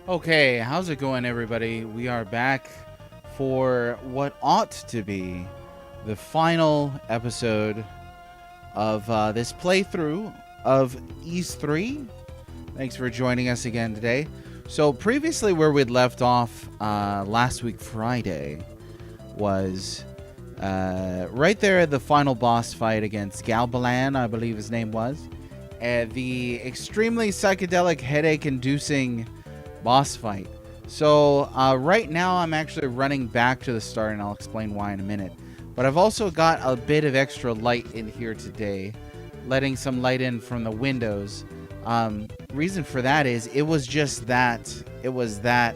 Okay, how's it going, everybody? We are back for what ought to be the final episode of this playthrough of Ys 3. Thanks for joining us again today. So previously where we'd left off last week Friday was right there at the final boss fight against Galbalan, I believe his name was. The extremely psychedelic, headache-inducing boss fight. So right now I'm actually running back to the start, and I'll explain why in a minute. But I've also got a bit of extra light in here today, letting some light in from the windows. Reason for that is it was that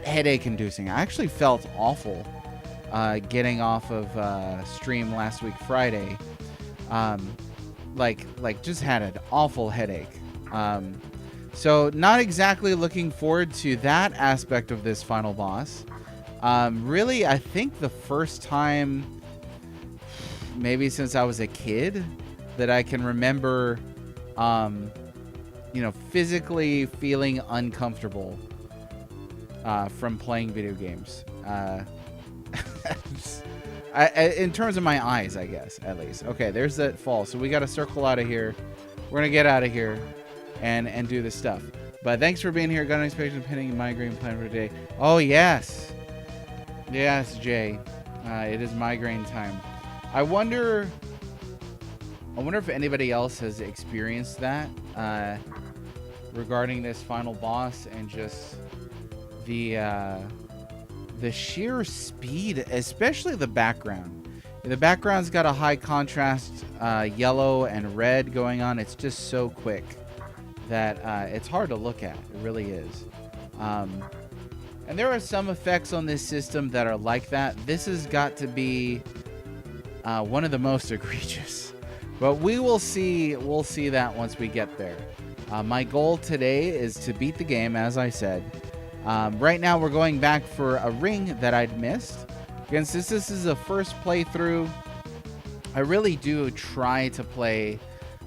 headache inducing. I actually felt awful getting off of stream last week Friday. Like just had an awful headache. So not exactly looking forward to that aspect of this final boss. Really, I think the first time, maybe since I was a kid, that I can remember, physically feeling uncomfortable from playing video games. In terms of my eyes, I guess, at least. Okay, there's that fall. So we got to circle out of here. We're going to get out of here and do this stuff. But thanks for being here. Got an expectation of pinning migraine plan for today. Oh, yes. Yes, Jay. It is migraine time. I wonder if anybody else has experienced that regarding this final boss and just the sheer speed, especially the background. The background's got a high contrast yellow and red going on. It's just so quick that it's hard to look at. It really is. And there are some effects on this system that are like that. This has got to be one of the most egregious. But we will see. We'll see that once we get there. My goal today is to beat the game, as I said. Right now, we're going back for a ring that I'd missed. Again, since this is a first playthrough, I really do try to play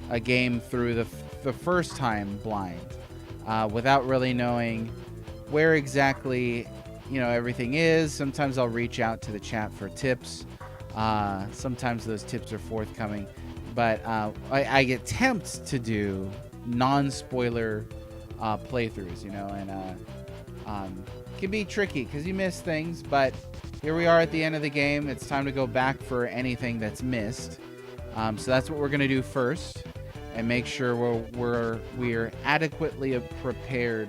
a game through the first time blind, without really knowing where exactly everything is. Sometimes I'll reach out to the chat for tips. Sometimes those tips are forthcoming, but I get tempted to do non-spoiler playthroughs, and can be tricky because you miss things. But here we are at the end of the game. It's time to go back for anything that's missed. So that's what we're gonna do first, and make sure we're adequately prepared,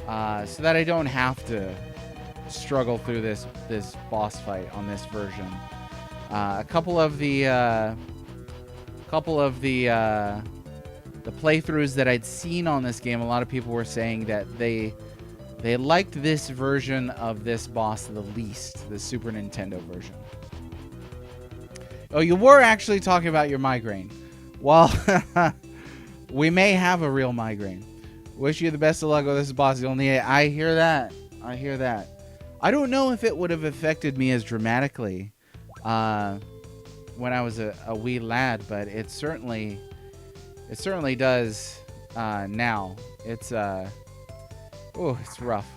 so that I don't have to struggle through this boss fight on this version. A couple of the playthroughs that I'd seen on this game, a lot of people were saying that they liked this version of this boss the least, the Super Nintendo version. Oh, you were actually talking about your migraine. Well, we may have a real migraine. Wish you the best of luck with this boss. I hear that. I don't know if it would have affected me as dramatically when I was a wee lad, but it certainly does now. It's rough.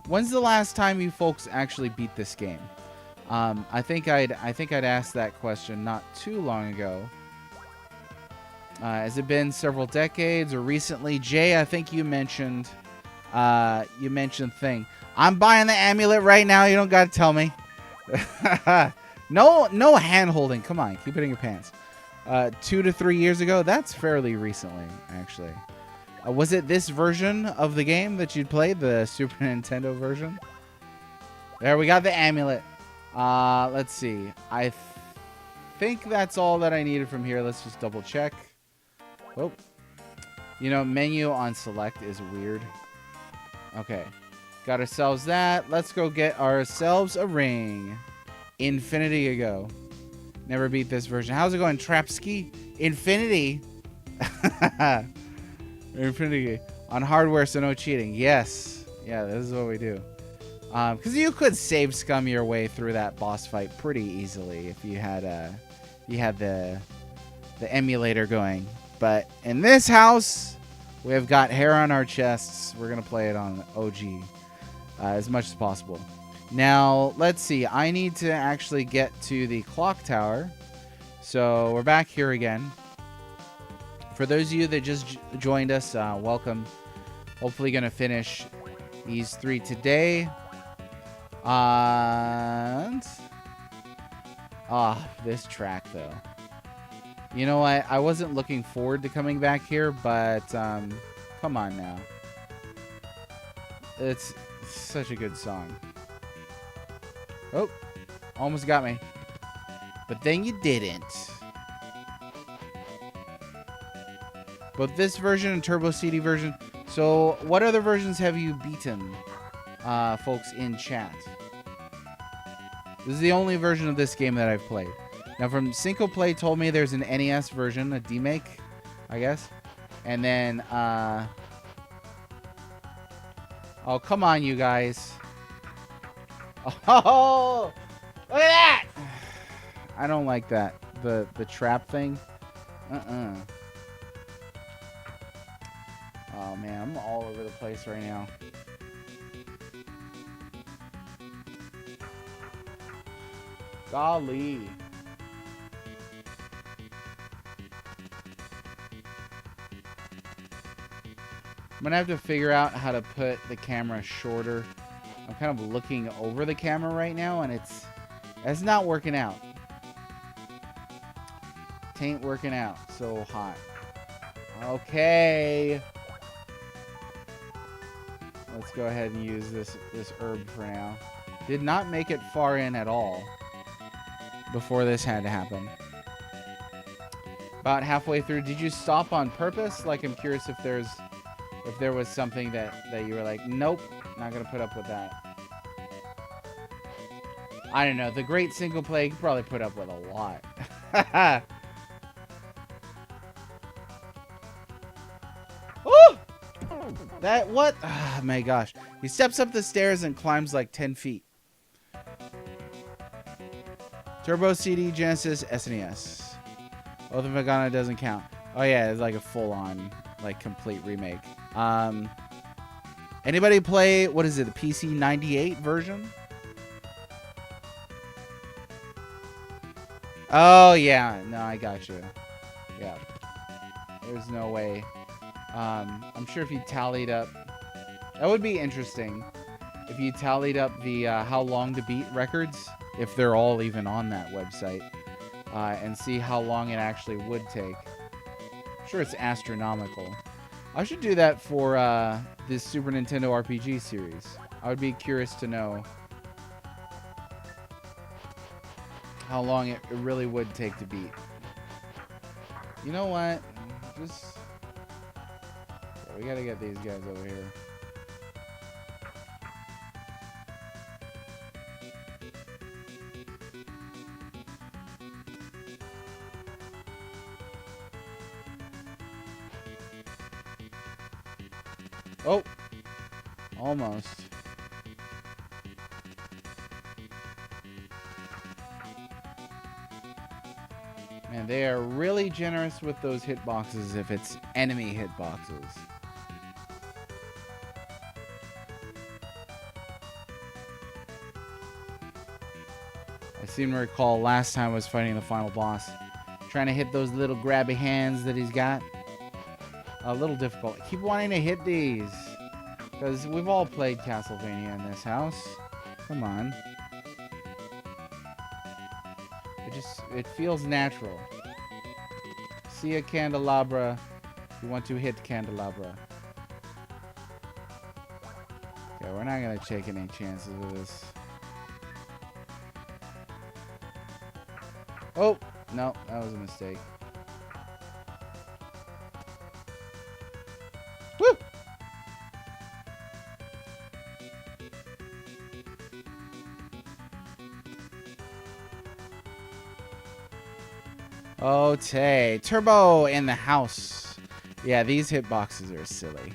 When's the last time you folks actually beat this game? I think I'd asked that question not too long ago. Has it been several decades or recently? Jay, I think you mentioned thing. I'm buying the amulet right now. You don't gotta tell me. No hand holding. Come on, keep it in your pants. 2 to 3 years ago. That's fairly recently, actually. Was it this version of the game that you'd played, the Super Nintendo version? There, we got the amulet. Let's see. I think that's all that I needed from here. Let's just double check. Oh, menu on select is weird. Okay, got ourselves that. Let's go get ourselves a ring. Infinity ago. Never beat this version. How's it going, Trapski? Infinity. Infinity on hardware, so no cheating. Yes, yeah, this is what we do. Because you could save scum your way through that boss fight pretty easily if you had the emulator going. But in this house, We have got hair on our chests. We're going to play it on OG as much as possible. Now, let's see. I need to actually get to the clock tower. So we're back here again. For those of you that just joined us, welcome. Hopefully going to finish these 3 today. And... this track, though. You know what? I wasn't looking forward to coming back here, but come on now. It's such a good song. Oh, almost got me. But then you didn't. Both this version and Turbo CD version. So, what other versions have you beaten, folks in chat? This is the only version of this game that I've played. Now, from Cinco Play told me there's an NES version, a demake, I guess. And then, oh, come on, you guys. Oh, look at that! I don't like that. The trap thing. Oh, man, I'm all over the place right now. Golly. I'm going to have to figure out how to put the camera shorter. I'm kind of looking over the camera right now, and it's not working out. It ain't working out. So hot. Okay. Let's go ahead and use this herb for now. Did not make it far in at all before this had to happen. About halfway through. Did you stop on purpose? Like, I'm curious if there was something that you were like, nope, not gonna put up with that. I don't know. The great single play, you could probably put up with a lot. Woo! That, what? Oh my gosh. He steps up the stairs and climbs like 10 feet. Turbo CD, Genesis, SNES. Oath of Magana doesn't count. Oh yeah, it's like a full-on, like, complete remake. Anybody play, what is it, the PC 98 version? Oh yeah, no, I got you. Yeah, there's no way. I'm sure if you tallied up, that would be interesting. If you tallied up the how long to beat records, if they're all even on that website, and see how long it actually would take. I'm sure it's astronomical. I should do that for this Super Nintendo RPG series. I would be curious to know how long it really would take to beat. You know what? Just... yeah, we gotta get these guys over here. Oh! Almost. Man, they are really generous with those hitboxes if it's enemy hitboxes. I seem to recall last time I was fighting the final boss, trying to hit those little grabby hands that he's got. A little difficult. I keep wanting to hit these, because we've all played Castlevania in this house. Come on. It feels natural. See a candelabra. You want to hit candelabra. Okay, we're not going to take any chances with this. Oh, no, that was a mistake. Woo! Okay, Turbo in the house. Yeah, these hitboxes are silly.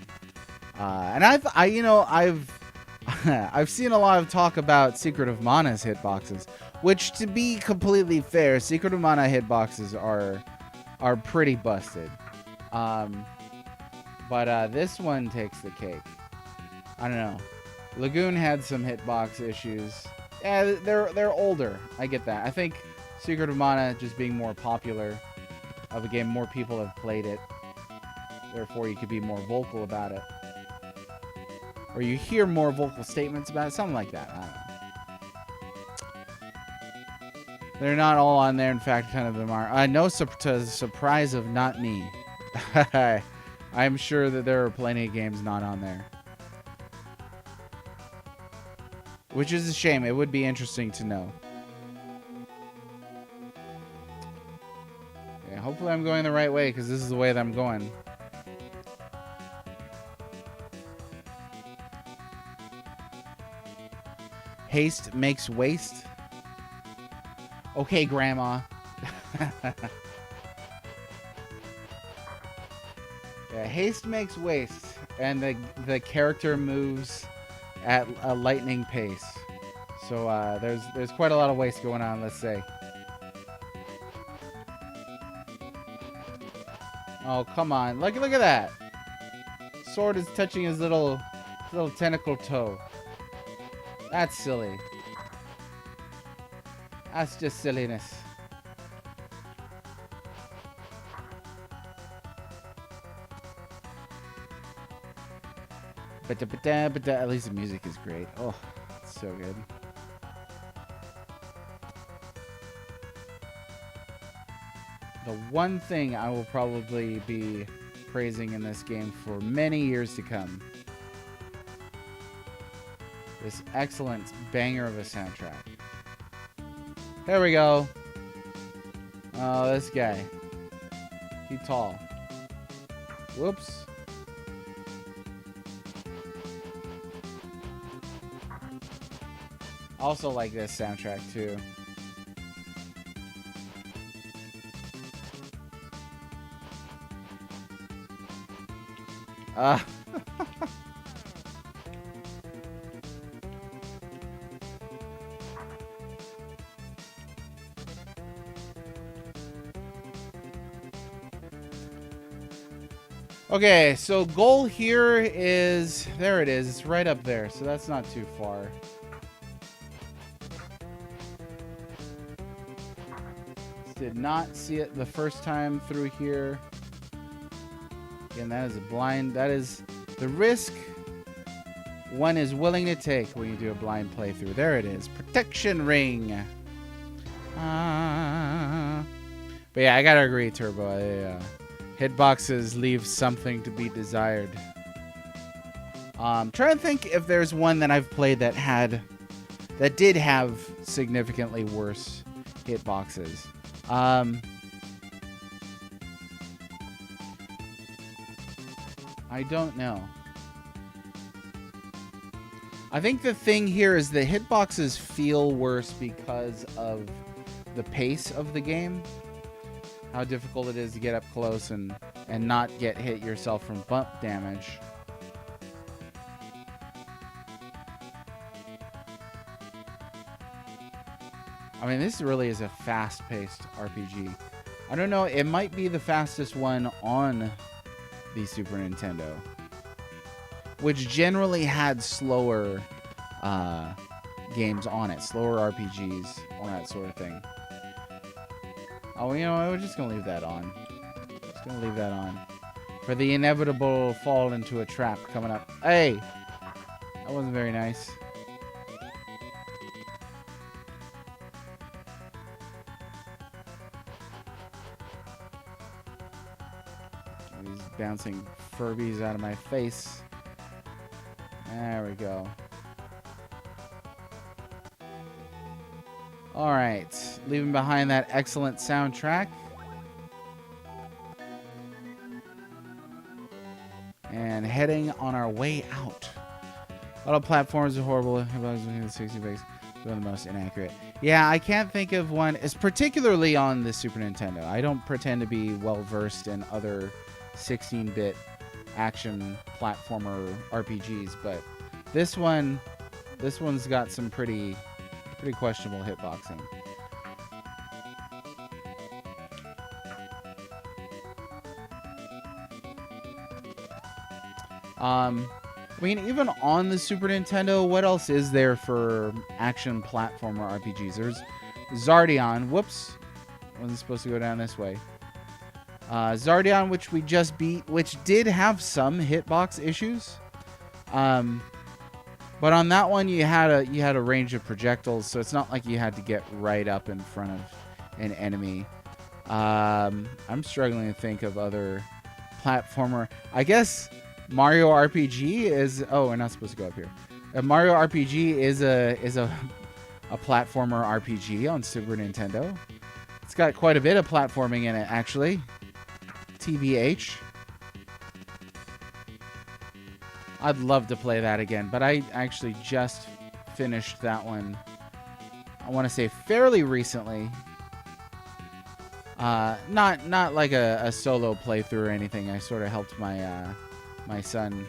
And I've seen a lot of talk about Secret of Mana's hitboxes, which, to be completely fair, Secret of Mana hitboxes are pretty busted. But this one takes the cake. I don't know. Lagoon had some hitbox issues. Yeah, they're older. I get that. I think Secret of Mana just being more popular of a game, more people have played it. Therefore, you could be more vocal about it. Or you hear more vocal statements about it. Something like that. I don't know. They're not all on there. In fact, 10 of them are. No to the surprise of not me. I'm sure that there are plenty of games not on there. Which is a shame. It would be interesting to know. Yeah, hopefully I'm going the right way, because this is the way that I'm going. Haste makes waste. Okay, Grandma. Yeah, haste makes waste, and the character moves at a lightning pace. So there's quite a lot of waste going on, let's say. Oh, come on. Look at that. Sword is touching his little tentacle toe. That's silly. That's just silliness. But at least the music is great. Oh, it's so good. The one thing I will probably be praising in this game for many years to come. This excellent banger of a soundtrack. There we go. Oh, this guy. He's tall. Whoops. Also like this soundtrack too. Okay, so goal here is, there it is, it's right up there, so that's not too far. Did not see it the first time through here. Again, that is a blind, that is the risk one is willing to take when you do a blind playthrough. There it is, protection ring. But yeah, I gotta agree, Turbo. Hitboxes leave something to be desired. Trying to think if there's one that I've played that did have significantly worse hitboxes. I don't know. I think the thing here is the hitboxes feel worse because of the pace of the game. How difficult it is to get up close and not get hit yourself from bump damage. I mean, this really is a fast-paced RPG. I don't know, it might be the fastest one on the Super Nintendo, which generally had slower games on it, slower RPGs, all that sort of thing. Oh, you know, we're just going to leave that on. Just going to leave that on. For the inevitable fall into a trap coming up. Hey! That wasn't very nice. These bouncing Furbies out of my face. There we go. Alright, leaving behind that excellent soundtrack. And heading on our way out. A lot of platforms are horrible. 60 base, doing the most inaccurate. Yeah, I can't think of one. It's particularly on the Super Nintendo. I don't pretend to be well versed in other 16-bit action platformer RPGs, but this one's got some pretty questionable hitboxing. I mean, even on the Super Nintendo, what else is there for action platformer RPGs? There's Zardion. Whoops. Wasn't supposed to go down this way. Zardion, which we just beat, which did have some hitbox issues. But on that one, you had a range of projectiles, so it's not like you had to get right up in front of an enemy. I'm struggling to think of other platformer. I guess Mario RPG is. Oh, we're not supposed to go up here. Mario RPG is a platformer RPG on Super Nintendo. It's got quite a bit of platforming in it, actually. TBH. I'd love to play that again, but I actually just finished that one. I want to say fairly recently. Not like a solo playthrough or anything. I sort of helped my son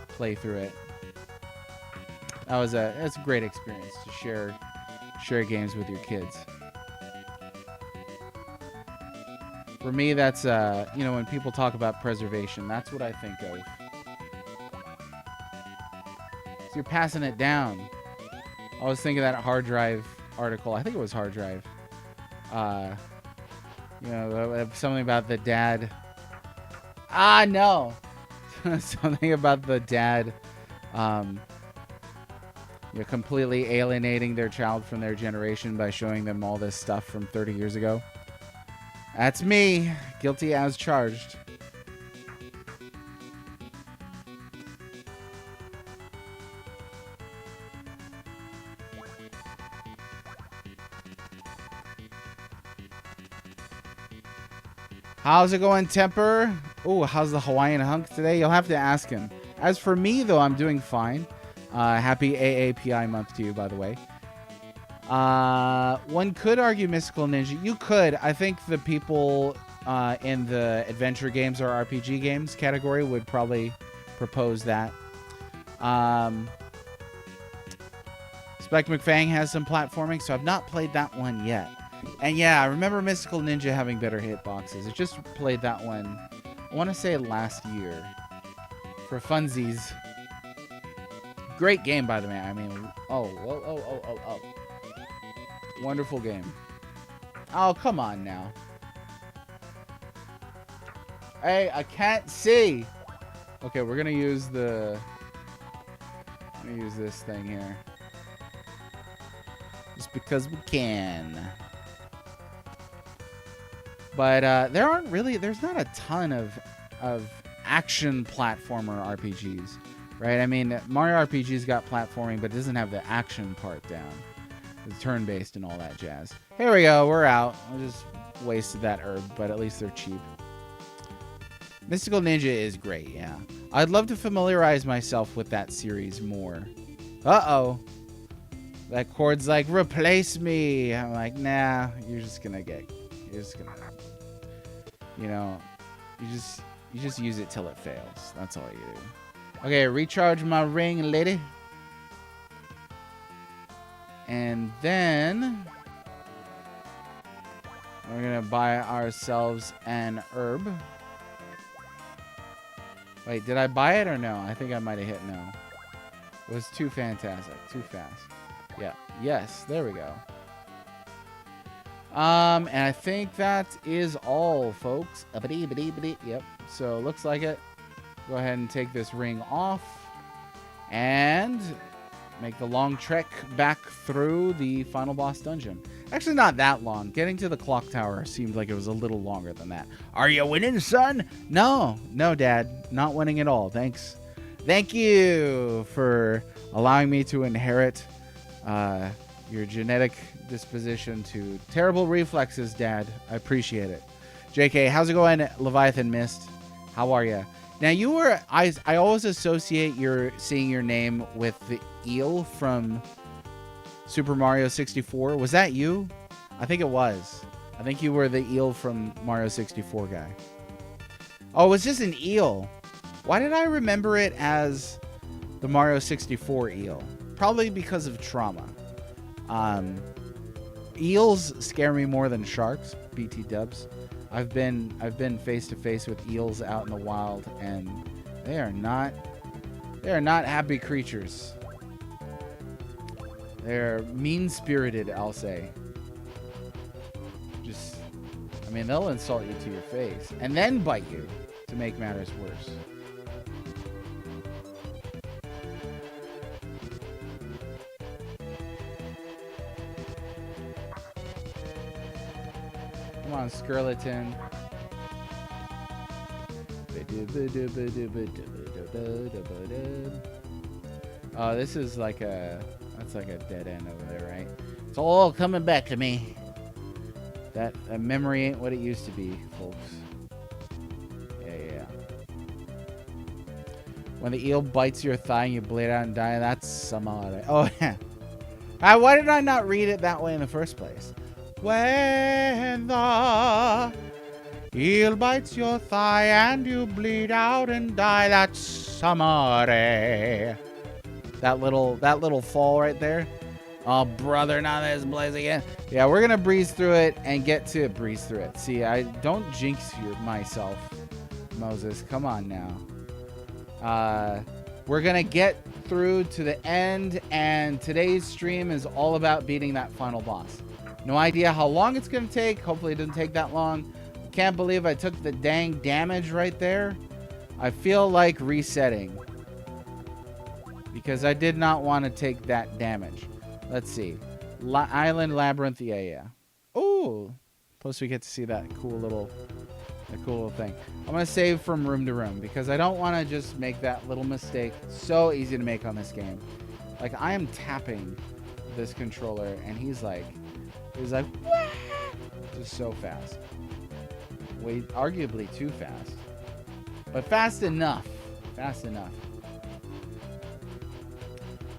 play through it. That's a great experience to share games with your kids. For me, that's when people talk about preservation, that's what I think of. So you're passing it down. I was thinking that hard drive article. I think it was hard drive. Something about the dad. No. Something about the dad completely alienating their child from their generation by showing them all this stuff from 30 years ago. That's me. Guilty as charged. How's it going, Temper? Oh, how's the Hawaiian hunk today? You'll have to ask him. As for me, though, I'm doing fine. Happy AAPI month to you, by the way. One could argue Mystical Ninja. You could. I think the people in the adventure games or RPG games category would probably propose that. Spec McFang has some platforming, so I've not played that one yet. And yeah, I remember Mystical Ninja having better hitboxes. I just played that one, I want to say last year, for funsies. Great game, by the way. I mean, oh. Wonderful game. Oh, come on now. Hey, I can't see. Okay, we're gonna use this thing here. Just because we can. But there's not a ton of action platformer RPGs, right? I mean, Mario RPG's got platforming, but it doesn't have the action part down. It's turn-based and all that jazz. Here we go, we're out. I just wasted that herb, but at least they're cheap. Mystical Ninja is great, yeah. I'd love to familiarize myself with that series more. Uh-oh. That chord's like, replace me. I'm like, nah, you just use it till it fails. That's all you do. Okay, recharge my ring, lady. And then we're gonna buy ourselves an herb. Wait, did I buy it or no? I think I might have hit no. It was too fantastic, too fast. Yeah, yes, there we go. And I think that is all, folks. Yep. So looks like it. Go ahead and take this ring off and make the long trek back through the final boss dungeon. Actually, not that long. Getting to the clock tower seemed like it was a little longer than that. Are you winning, son? No, Dad. Not winning at all. Thanks. Thank you for allowing me to inherit your genetic disposition to terrible reflexes, Dad. I appreciate it. JK, how's it going, Leviathan Mist? How are you? Now, I always associate seeing your name with the eel from Super Mario 64. Was that you? I think it was. I think you were the eel from Mario 64 guy. Oh, it was just an eel. Why did I remember it as the Mario 64 eel? Probably because of trauma. Eels scare me more than sharks. BT dubs. I've been face to face with eels out in the wild, and they are not They are not happy creatures. They're mean-spirited, I'll say. Just, I mean, they'll insult you to your face and then bite you to make matters worse. Come on, skeleton. Oh, this is like that's like a dead end over there, right? It's all coming back to me. That memory ain't what it used to be, folks. Yeah. When the eel bites your thigh and you bleed out and die, that's some odd. Oh, yeah. Why did I not read it that way in the first place? When the eel bites your thigh and you bleed out and die, that's somebody. That little fall right there. Oh, brother, now there's Blaze again. Yeah, we're gonna breeze through it and get to breeze through it. See, I don't jinx myself, Moses. Come on now. We're gonna get through to the end, and today's stream is all about beating that final boss. No idea how long it's gonna take. Hopefully, it doesn't take that long. Can't believe I took the dang damage right there. I feel like resetting because I did not want to take that damage. Let's see. Island Labyrinth, yeah. Ooh. Plus we get to see that cool little thing. I'm going to save from room to room because I don't want to just make that little mistake. So easy to make on this game. Like, I am tapping this controller and he's like, Wah! Just so fast. Way, arguably too fast. But fast enough. Fast enough.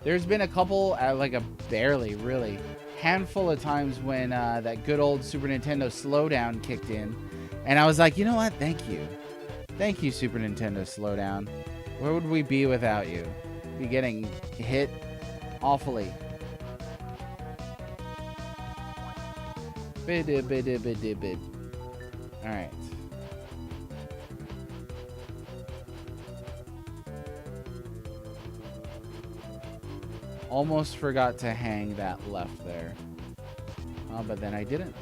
There's been a couple, like a barely, really, handful of times when that good old Super Nintendo slowdown kicked in. And I was like, you know what? Thank you. Thank you, Super Nintendo slowdown. Where would we be without you? Be getting hit awfully. Alright. Almost forgot to hang that left there. But then I didn't.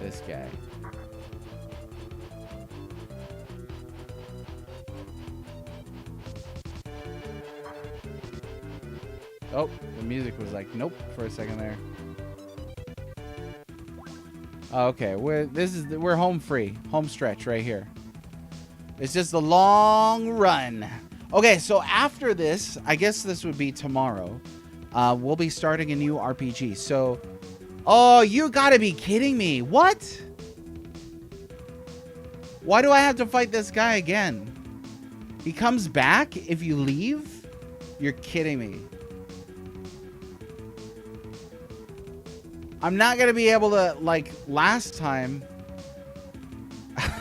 This guy. Oh, the music was like, nope, for a second there. Okay, we're home free. Home stretch right here. It's just a long run. Okay, so after this, I guess this would be tomorrow. We'll be starting a new RPG. So, oh, you gotta be kidding me. What? Why do I have to fight this guy again? He comes back if you leave? You're kidding me. I'm not gonna be able to, like last time.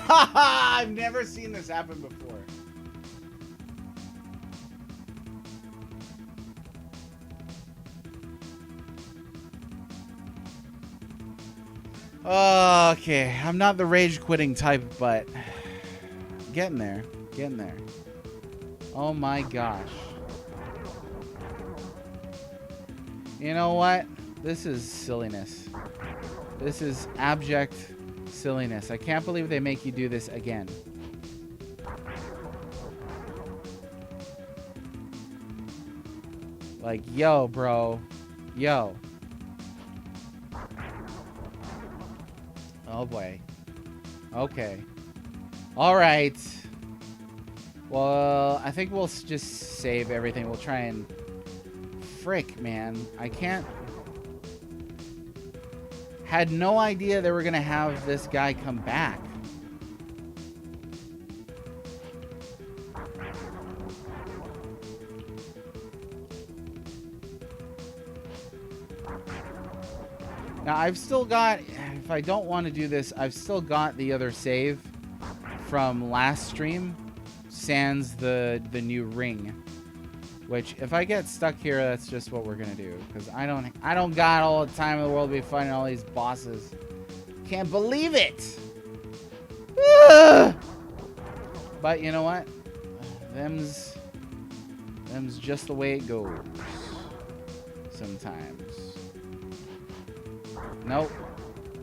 I've never seen this happen before. Okay, I'm not the rage quitting type, but getting there. Getting there. Oh my gosh. You know what? This is silliness. This is abject silliness. I can't believe they make you do this again. Like, yo, bro. Yo. Oh, boy. Okay. All right. Well, I think we'll just save everything. We'll try and... Frick, man. I can't... Had no idea they were going to have this guy come back. Now, I've still got, if I don't want to do this, I've still got the other save from last stream, sans the new ring. Which, if I get stuck here, that's just what we're gonna do. Because I don't got all the time in the world to be fighting all these bosses. Can't believe it! Ugh! But you know what? Them's just the way it goes. Sometimes. Nope.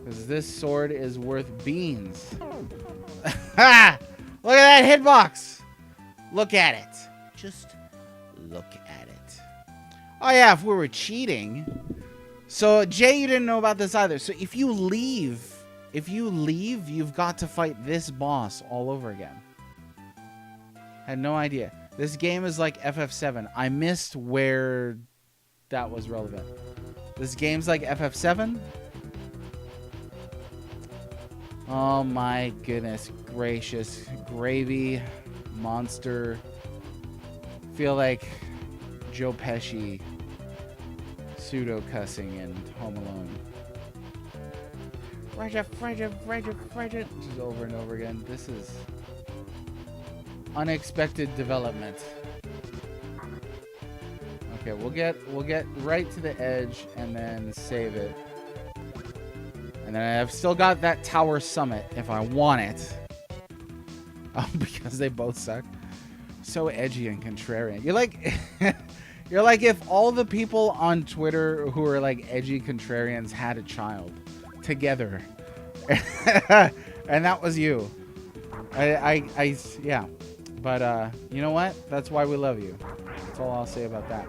Because this sword is worth beans. Ha! Look at that hitbox. Look at it. Just look at it. Oh yeah, if we were cheating. So Jay, you didn't know about this either. So if you leave, you've got to fight this boss all over again. Had no idea. This game is like FF7. I missed where that was relevant. This game's like FF7. Oh my goodness gracious. Gravy monster. Feel like Joe Pesci pseudo cussing in Home Alone. Just over and over again. This is unexpected development. Okay, we'll get right to the edge and then save it. And then I've still got that tower summit if I want it. Oh, because they both suck. So edgy and contrarian. You're like you're like if all the people on Twitter who are like edgy contrarians had a child together. And that was you. Yeah. But you know what? That's why we love you. That's all I'll say about that.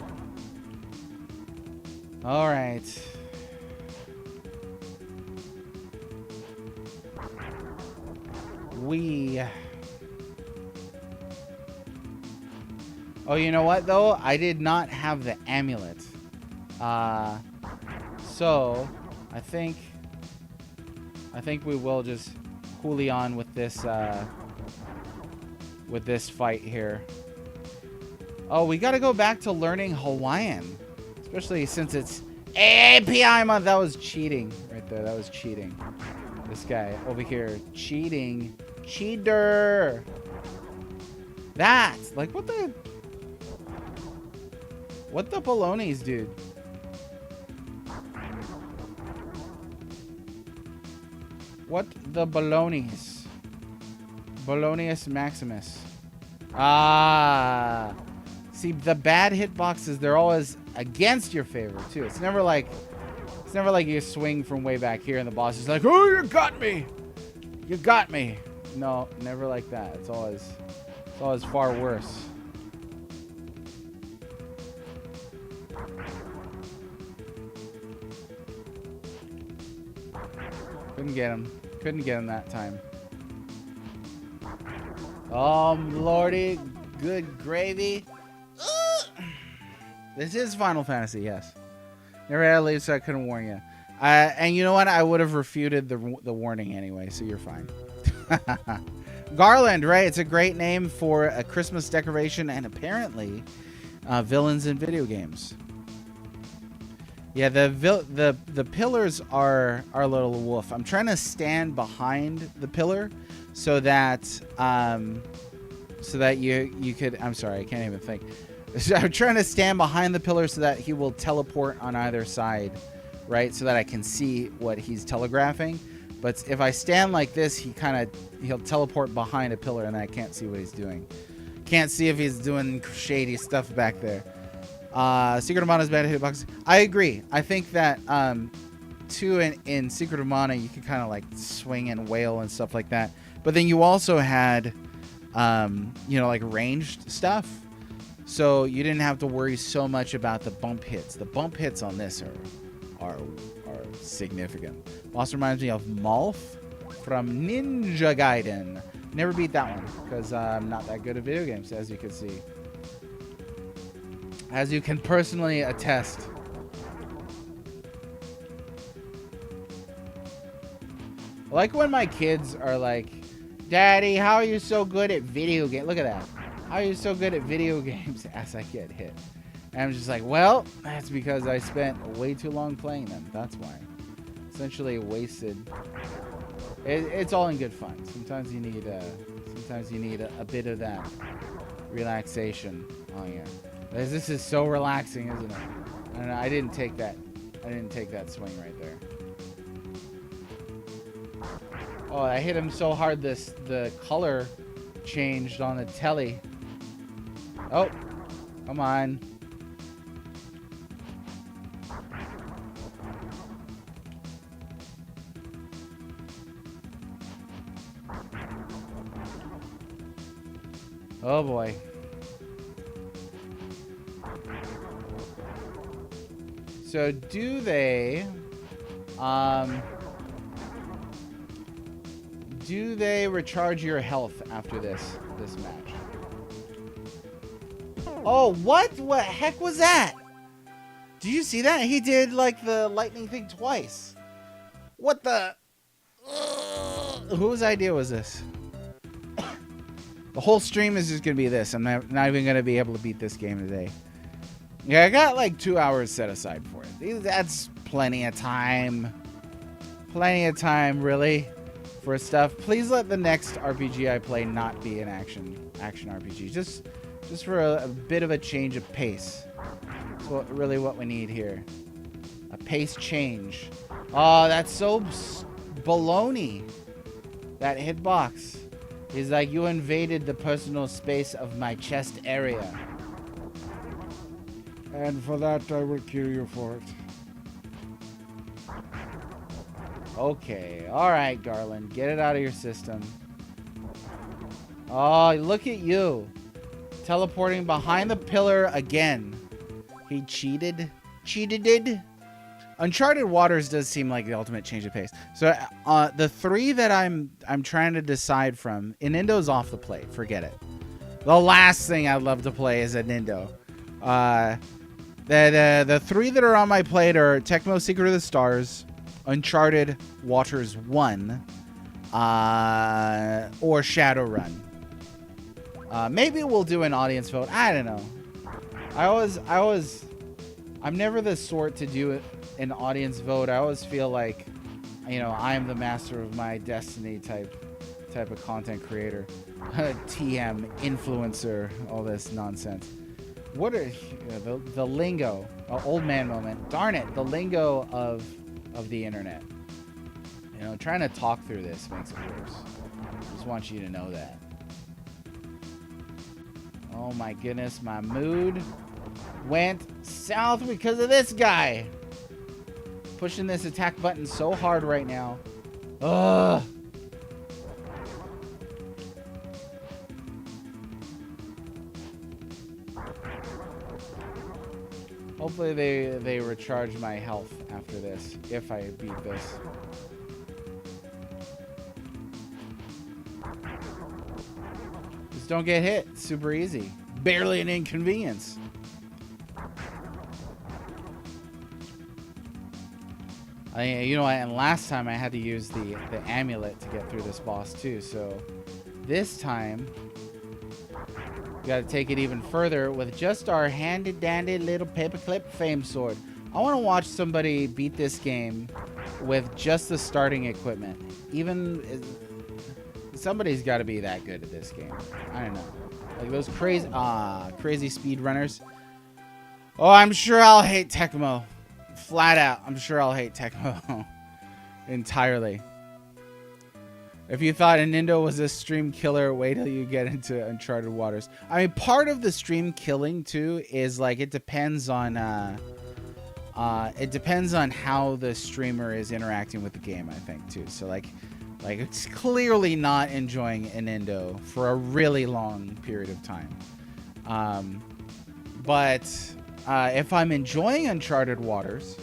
All right. Oh, you know what though? I did not have the amulet. So I think we will just hooli on with this fight here. Oh, we got to go back to learning Hawaiian, especially since it's API month. That was cheating right there. That was cheating. This guy over here cheating. Cheater. That's like what the balonies, dude? What the balonies? Balonius Maximus. Ah. See, the bad hitboxes, they're always against your favor, too. It's never like you swing from way back here and the boss is like, oh, you got me. You got me. No, never like that. It's always far worse. Couldn't get him. Couldn't get him that time. Oh, lordy. Good gravy. This is Final Fantasy, yes. Never had to leave, so I couldn't warn you. And you know what? I would have refuted the warning anyway, so you're fine. Garland, right? It's a great name for a Christmas decoration and apparently villains in video games. Yeah, the pillars are our little wolf. I'm trying to stand behind the pillar so that you could. I'm sorry, I can't even think. So I'm trying to stand behind the pillar so that he will teleport on either side, right? So that I can see what he's telegraphing. But if I stand like this, he'll teleport behind a pillar and I can't see what he's doing. Can't see if he's doing shady stuff back there. Secret of Mana's bad hitbox. I agree. I think that too in Secret of Mana you could kind of like swing and wail and stuff like that. But then you also had like ranged stuff. So you didn't have to worry so much about the bump hits. The bump hits on this are significant. Boss reminds me of Malf from Ninja Gaiden. Never beat that one because I'm not that good at video games, as you can see. As you can personally attest. I like when my kids are like, Daddy, how are you so good at video games? Look at that. How are you so good at video games? As I get hit. And I'm just like, well, that's because I spent way too long playing them. That's why. Essentially wasted. It's all in good fun. Sometimes you need a bit of that relaxation. Oh yeah. This is so relaxing, isn't it? I don't know. I didn't take that swing right there. Oh, I hit him so hard. The color changed on the telly. Oh, come on. Oh boy. So do they recharge your health after this match? Oh, what heck was that? Did you see that? He did like the lightning thing twice. What the? Whose idea was this? The whole stream is just gonna be this. I'm not even gonna be able to beat this game today. Yeah, I got like 2 hours set aside for it. That's plenty of time. Plenty of time, really, for stuff. Please let the next RPG I play not be an action RPG. Just for a bit of a change of pace. That's really what we need here. A pace change. Oh, that's so baloney. That hitbox. He's like, you invaded the personal space of my chest area. And for that, I will kill you for it. Okay. Alright, Garland. Get it out of your system. Oh, look at you. Teleporting behind the pillar again. He cheated. Cheated. Uncharted Waters does seem like the ultimate change of pace. So the three that I'm trying to decide from, Nindo's off the plate. Forget it. The last thing I'd love to play is a Nindo. The three that are on my plate are Tecmo Secret of the Stars, Uncharted Waters 1, or Shadowrun. Maybe we'll do an audience vote. I don't know. I'm never the sort to do an audience vote. I always feel like, you know, I'm the master of my destiny type of content creator. TM, influencer, all this nonsense. What are the lingo? Old man moment. Darn it, the lingo of the internet. You know, trying to talk through this makes it worse. Just want you to know that. Oh my goodness, my mood went south because of this guy. Pushing this attack button so hard right now. Ugh. Hopefully they recharge my health after this, if I beat this. Just don't get hit. It's super easy. Barely an inconvenience. You know, and last time I had to use the amulet to get through this boss too. So this time, we got to take it even further with just our handy-dandy little paperclip fame sword. I want to watch somebody beat this game with just the starting equipment. Even somebody's got to be that good at this game. I don't know, like those crazy speed runners. Oh, I'm sure I'll hate Tecmo. Flat out, I'm sure I'll hate Tecmo entirely. If you thought Nindo was a stream killer, wait till you get into Uncharted Waters. I mean, part of the stream killing too is like it depends on how the streamer is interacting with the game, I think too. So like it's clearly not enjoying Nindo for a really long period of time. But if I'm enjoying Uncharted Waters,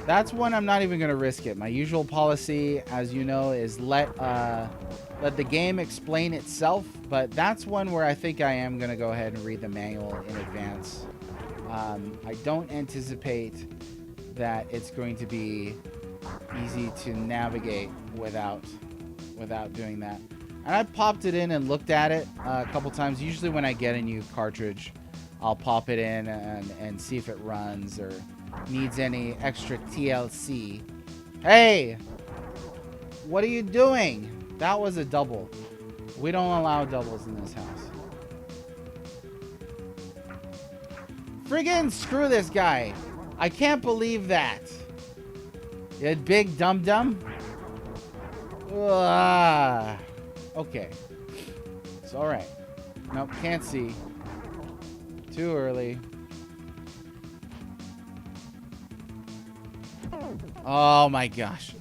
that's when I'm not even going to risk it. My usual policy, as you know, is let the game explain itself. But that's one where I think I am going to go ahead and read the manual in advance. I don't anticipate that it's going to be easy to navigate without doing that. And I popped it in and looked at it a couple times. Usually when I get a new cartridge, I'll pop it in and see if it runs or needs any extra TLC. Hey! What are you doing? That was a double. We don't allow doubles in this house. Friggin' screw this guy. I can't believe that. You big dum-dum? Okay. It's all right. Nope, can't see. Too early. Oh my gosh.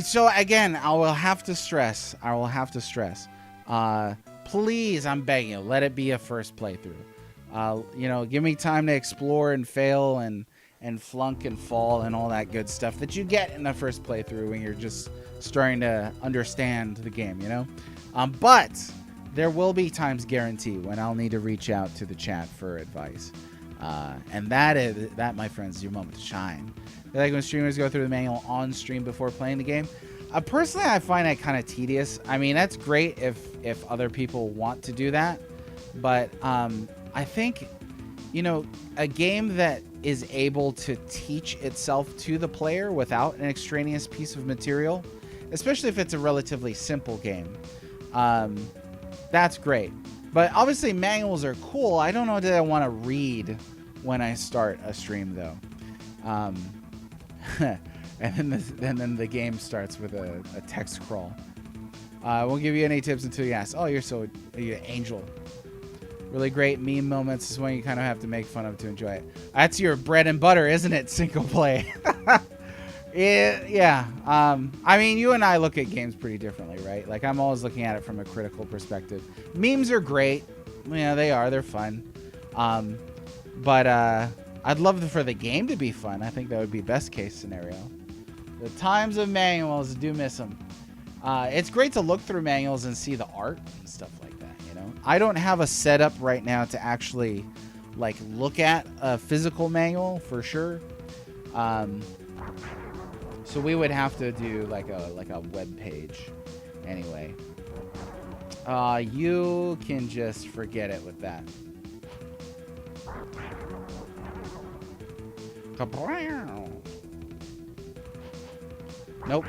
So again, I will have to stress. Please, I'm begging you, let it be a first playthrough. You know, give me time to explore and fail and flunk and fall and all that good stuff that you get in the first playthrough when you're just starting to understand the game, you know? But there will be times guaranteed when I'll need to reach out to the chat for advice. And that, my friends, is your moment to shine. I like when streamers go through the manual on stream before playing the game. Personally, I find that kind of tedious. I mean, that's great if other people want to do that. But I think, you know, a game that is able to teach itself to the player without an extraneous piece of material, especially if it's a relatively simple game, that's great. But obviously manuals are cool. I don't know that I want to read when I start a stream, though. And then the game starts with a text crawl. I won't give you any tips until you ask. Oh, you're an angel. Really great meme moments is when you kind of have to make fun of to enjoy it. That's your bread and butter, isn't it? Single play. Yeah. I mean, you and I look at games pretty differently, right? Like, I'm always looking at it from a critical perspective. Memes are great. Yeah, they are. They're fun. But I'd love for the game to be fun. I think that would be best case scenario. The times of manuals, do miss them. It's great to look through manuals and see the art and stuff like that, you know? I don't have a setup right now to actually, like, look at a physical manual for sure. So we would have to do like a web page anyway. You can just forget it with that. Nope.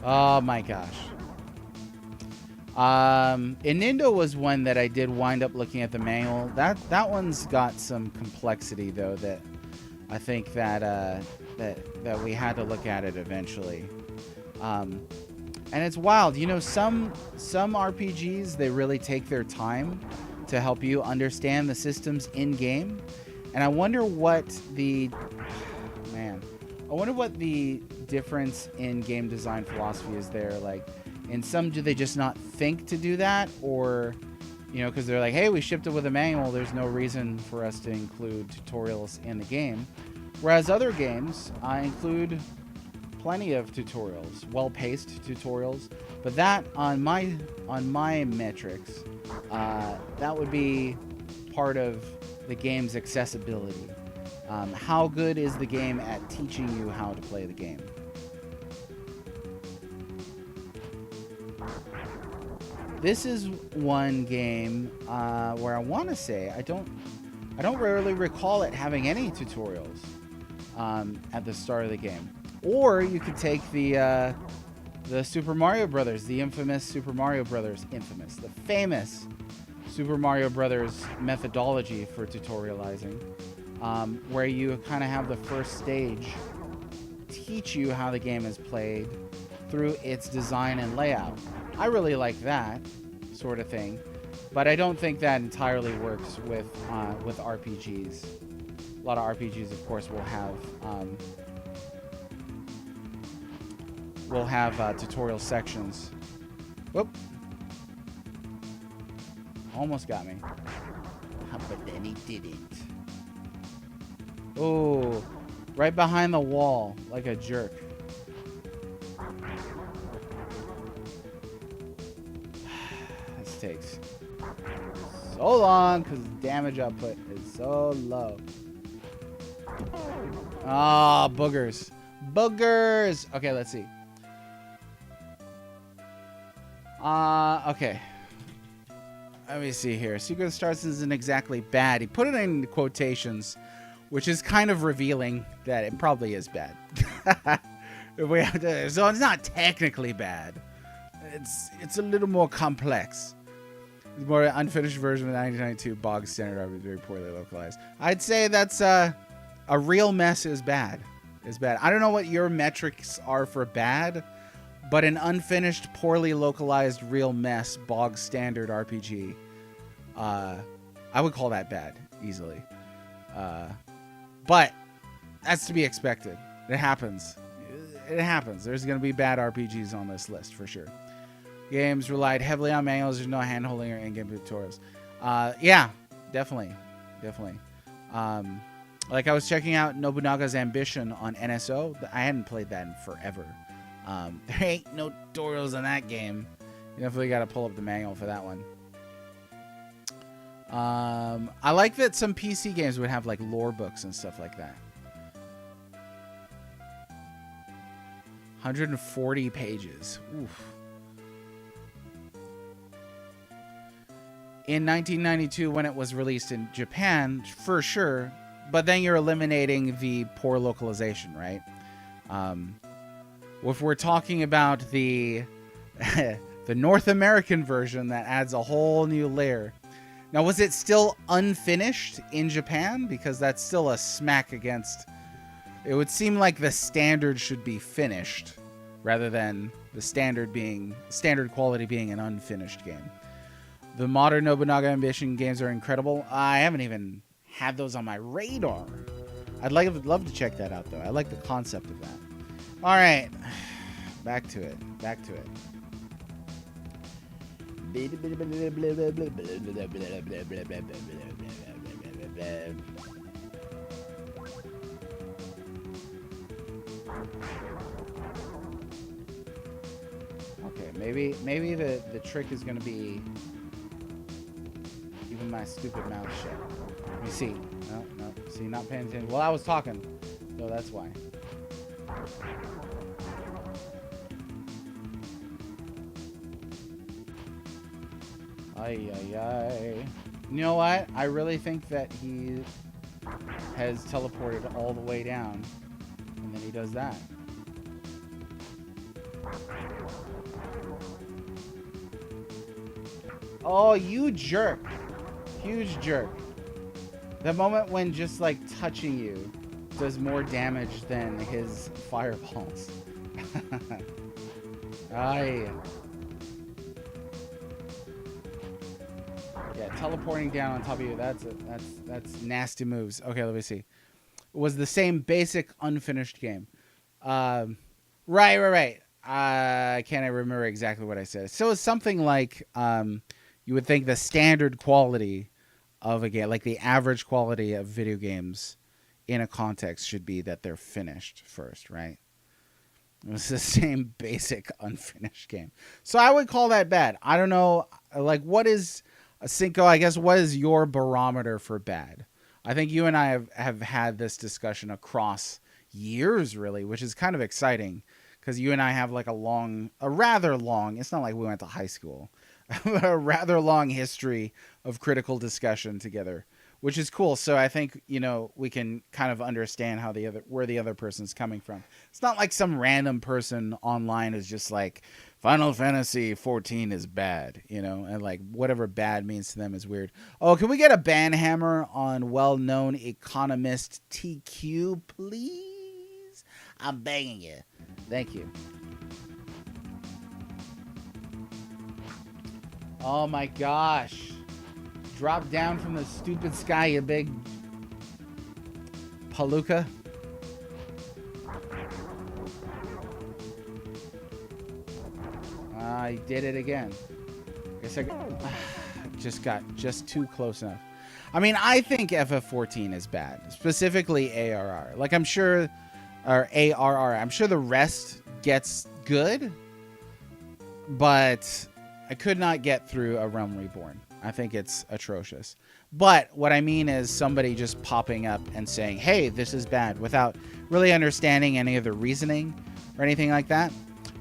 Oh my gosh. Inindo was one that I did wind up looking at the manual. That one's got some complexity though that I think that we had to look at it eventually. And it's wild, you know, some RPGs, they really take their time to help you understand the systems in game. And I wonder what the difference in game design philosophy is there. Like, in some, do they just not think to do that? Or, you know, because they're like, hey, we shipped it with a manual, there's no reason for us to include tutorials in the game. Whereas other games include plenty of tutorials, well-paced tutorials. But that, on my metrics, that would be part of the game's accessibility. How good is the game at teaching you how to play the game? This is one game where I want to say I don't rarely recall it having any tutorials at the start of the game. Or you could take the Super Mario Brothers, the famous Super Mario Brothers methodology for tutorializing, where you kind of have the first stage teach you how the game is played through its design and layout. I really like that sort of thing, but I don't think that entirely works with RPGs. A lot of RPGs, of course, will have tutorial sections. Whoop! Almost got me, but then he didn't. Oh, right behind the wall, like a jerk. This takes so long because damage output is so low. Ah, boogers. Boogers! Okay, let's see. Okay. Let me see here. Secret Stars isn't exactly bad. He put it in quotations, which is kind of revealing that it probably is bad. So it's not technically bad. It's a little more complex. It's more an unfinished version of the 1992 bog standard RPG, very poorly localized. I'd say that's a real mess is bad. is bad. I don't know what your metrics are for bad, but an unfinished, poorly localized, real mess, bog standard RPG, I would call that bad easily. But that's to be expected. It happens. It happens. There's going to be bad RPGs on this list for sure. Games relied heavily on manuals. There's no handholding or in-game tutorials. Yeah, definitely. Like I was checking out Nobunaga's Ambition on NSO. I hadn't played that in forever. There ain't no tutorials in that game. You definitely got to pull up the manual for that one. I like that some PC games would have like lore books and stuff like that. 140 pages. Oof. In 1992, when it was released in Japan, for sure. But then you're eliminating the poor localization, right? If we're talking about the the North American version that adds a whole new layer. Now, was it still unfinished in Japan? Because that's still a smack against... It would seem like the standard should be finished rather than the standard quality being an unfinished game. The modern Nobunaga Ambition games are incredible. I haven't even had those on my radar. I'd love to check that out, though. I like the concept of that. All right. Back to it. Okay, maybe the trick is gonna be keeping my stupid mouth shut. Let me see. No. See, not paying attention. Well, I was talking, so that's why. Ay. You know what? I really think that he has teleported all the way down, and then he does that. Oh, you jerk. Huge jerk. The moment when just like touching you does more damage than his fireballs. Aye. Yeah, teleporting down on top of you, that's nasty moves. Okay, let me see. It was the same basic unfinished game. Right. I can't remember exactly what I said. So it's something like you would think the standard quality of a game, like the average quality of video games in a context should be that they're finished first, right? It's the same basic unfinished game. So I would call that bad. I don't know, like what is... Cinco, I guess, what is your barometer for bad? I think you and I have had this discussion across years, really, which is kind of exciting because you and I have like a rather long, it's not like we went to high school, a rather long history of critical discussion together, which is cool. So I think, we can kind of understand how where the other person's coming from. It's not like some random person online is just like, Final Fantasy 14 is bad, and like whatever bad means to them is weird. Oh, can we get a ban hammer on well-known economist TQ, please? I'm begging you. Thank you. Oh my gosh. Drop down from the stupid sky, you big palooka. I did it again. Guess I got just too close enough. I mean, I think FF14 is bad, specifically ARR. Like I'm sure, or ARR. I'm sure the rest gets good, but I could not get through A Realm Reborn. I think it's atrocious. But what I mean is somebody just popping up and saying, "Hey, this is bad," without really understanding any of the reasoning or anything like that.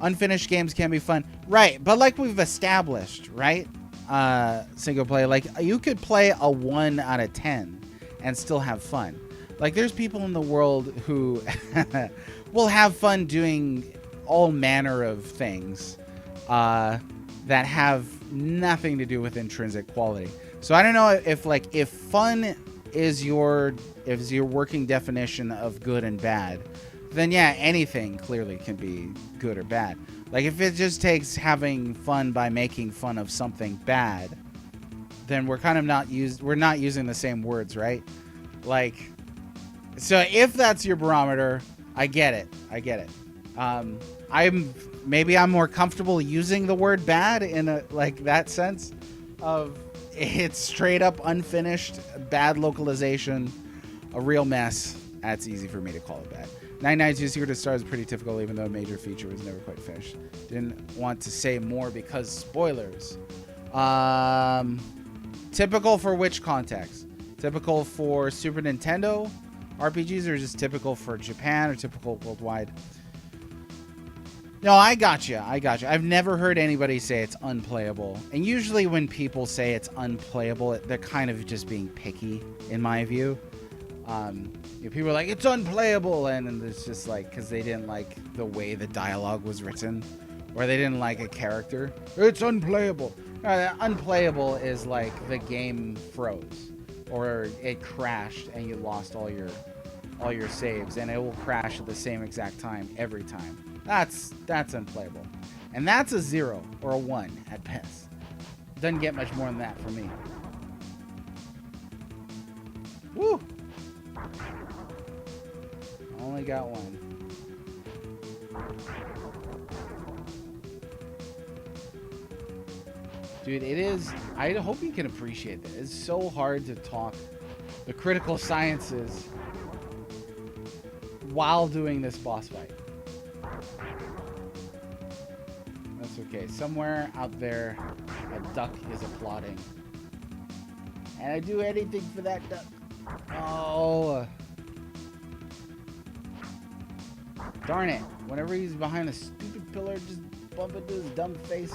Unfinished games can be fun. Right, but like we've established, right? Single player, like you could play a 1 out of 10 and still have fun. Like there's people in the world who will have fun doing all manner of things that have nothing to do with intrinsic quality. So I don't know if fun is your working definition of good and bad, then yeah, anything clearly can be good or bad. Like if it just takes having fun by making fun of something bad, then we're kind of we're not using the same words, right? Like, so if that's your barometer, I get it. I get it. Maybe I'm more comfortable using the word bad in a like that sense of it's straight up unfinished, bad localization, a real mess. That's easy for me to call it bad. 992 Secret of Stars is pretty typical, even though a major feature was never quite finished. Didn't want to say more because spoilers. Typical for which context? Typical for Super Nintendo RPGs, or just typical for Japan, or typical worldwide? No, I gotcha. I've never heard anybody say it's unplayable. And usually when people say it's unplayable, they're kind of just being picky, in my view. People are like, it's unplayable, and it's just like, because they didn't like the way the dialogue was written, or they didn't like a character. It's unplayable. Unplayable is like the game froze, or it crashed and you lost all your saves, and it will crash at the same exact time every time. That's unplayable, and that's a 0 or a 1 at best. Doesn't get much more than that for me. Woo! Only got one. Dude, it is. I hope you can appreciate that. It's so hard to talk the critical sciences while doing this boss fight. That's okay. Somewhere out there, a duck is applauding. And I'd do anything for that duck. Oh. Darn it. Whenever he's behind a stupid pillar, just bump into his dumb face.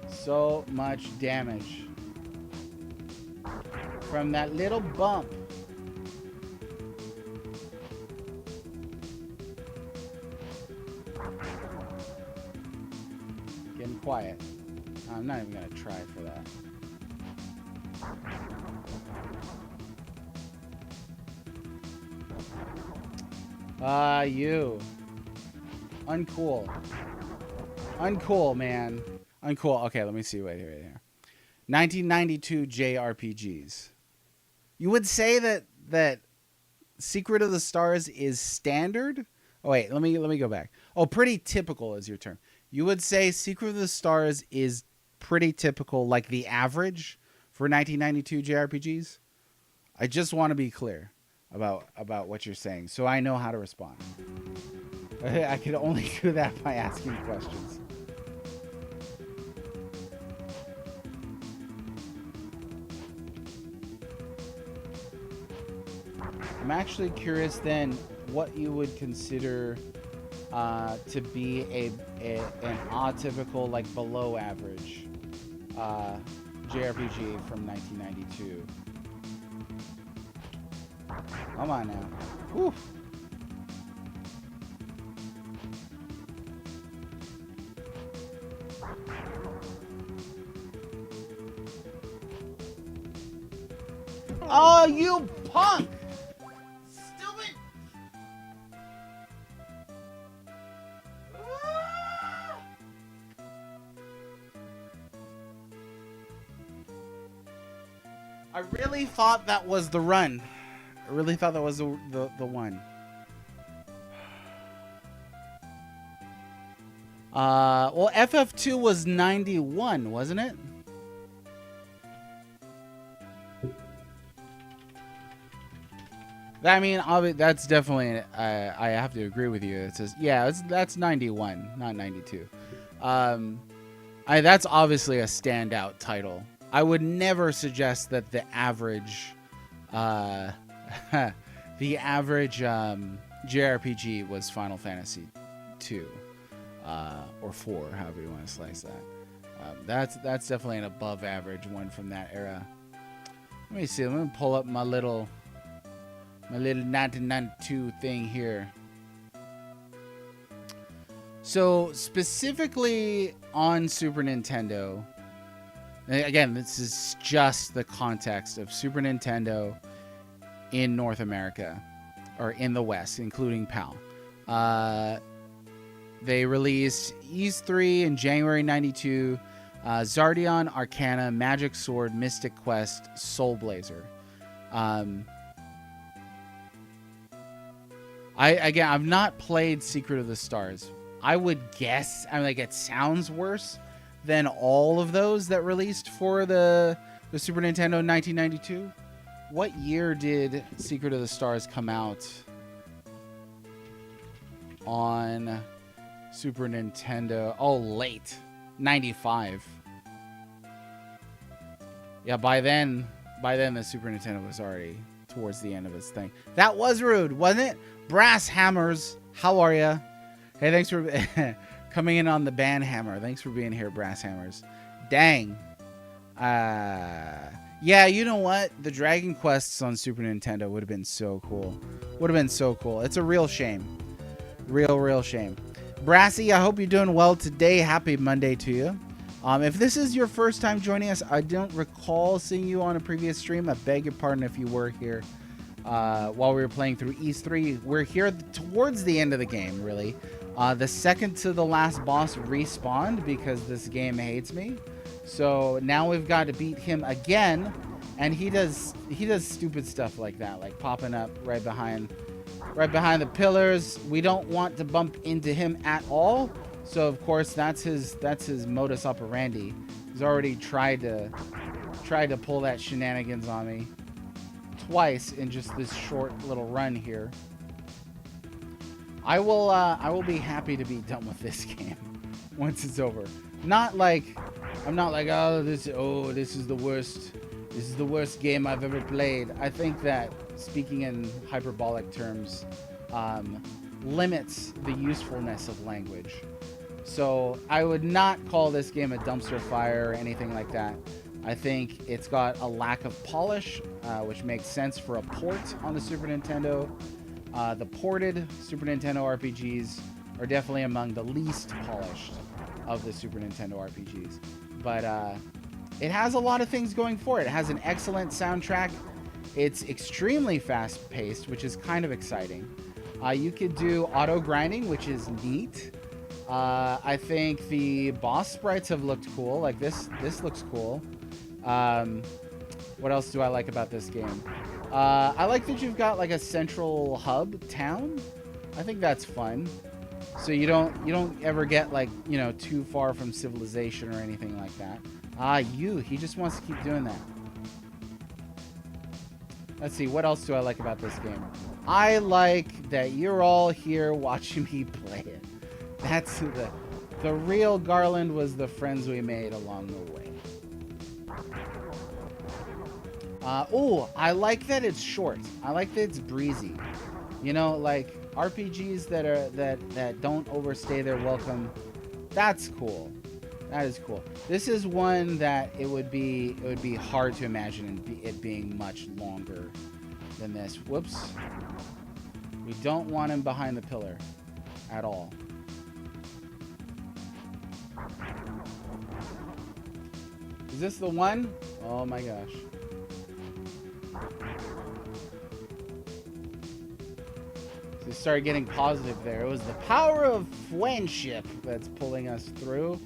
So much damage from that little bump. Getting quiet. I'm not even gonna try for that. You. Uncool. Uncool, man. Uncool. Okay, let me see right here. 1992 JRPGs. You would say that Secret of the Stars is standard? Oh wait, let me go back. Oh, pretty typical is your term. You would say Secret of the Stars is pretty typical, like the average for 1992 JRPGs? I just want to be clear about what you're saying, so I know how to respond. I can only do that by asking questions. I'm actually curious then what you would consider to be an atypical, like below average JRPG from 1992. Come on now. Whew. Oh, you punk! Stupid! I really thought that was the run. I really thought that was the one. Well, FF2 was 91, wasn't it? I mean, that's definitely. I have to agree with you. It says, yeah, that's 91, not 92. That's obviously a standout title. I would never suggest that the average, JRPG was Final Fantasy 2 or 4, however you want to slice that. That's definitely an above average one from that era. Let me see. Let me pull up my little 1992 thing here. So specifically on Super Nintendo, And again, this is just the context of Super Nintendo in North America, or in the West, including PAL. They released Ys 3 in January 92, Zardion, Arcana, Magic Sword, Mystic Quest, Soul Blazer. I've not played Secret of the Stars. I would guess, it sounds worse than all of those that released for the Super Nintendo in 1992. What year did Secret of the Stars come out on Super Nintendo? Oh, late. 95. Yeah, by then the Super Nintendo was already towards the end of its thing. That was rude, wasn't it? Brass Hammers, how are ya? Hey, thanks for coming in on the band hammer. Thanks for being here, Brass Hammers. Dang. Yeah, you know what? The Dragon Quests on Super Nintendo would have been so cool. Would have been so cool. It's a real shame. Real shame. Brassy, I hope you're doing well today. Happy Monday to you. If this is your first time joining us, I don't recall seeing you on a previous stream. I beg your pardon if you were here while we were playing through Ys 3. We're here towards the end of the game, really. The second to the last boss respawned because this game hates me. So now we've got to beat him again, and he does stupid stuff like that, like popping up right behind the pillars. We don't want to bump into him at all. So of course that's his modus operandi. He's already tried to pull that shenanigans on me twice in just this short little run here. I will be happy to be done with this game once it's over. I'm not like, oh, this is the worst. This is the worst game I've ever played. I think that, speaking in hyperbolic terms, limits the usefulness of language. So I would not call this game a dumpster fire or anything like that. I think it's got a lack of polish, which makes sense for a port on the Super Nintendo. The ported Super Nintendo RPGs are definitely among the least polished of the Super Nintendo RPGs. But it has a lot of things going for it. It has an excellent soundtrack. It's extremely fast-paced, which is kind of exciting. You could do auto grinding, which is neat. I think the boss sprites have looked cool. Like this looks cool. What else do I like about this game? I like that you've got like a central hub town. I think that's fun. So you don't ever get like, too far from civilization or anything like that. He just wants to keep doing that. Let's see, what else do I like about this game? I like that you're all here watching me play it. That's the real Garland was the friends we made along the way. I like that it's short. I like that it's breezy. Like RPGs that don't overstay their welcome. That's cool. That is cool. This is one that it would be hard to imagine it being much longer than this. Whoops. We don't want him behind the pillar at all. Is this the one? Oh my gosh. So started getting positive there. It was the power of friendship that's pulling us through.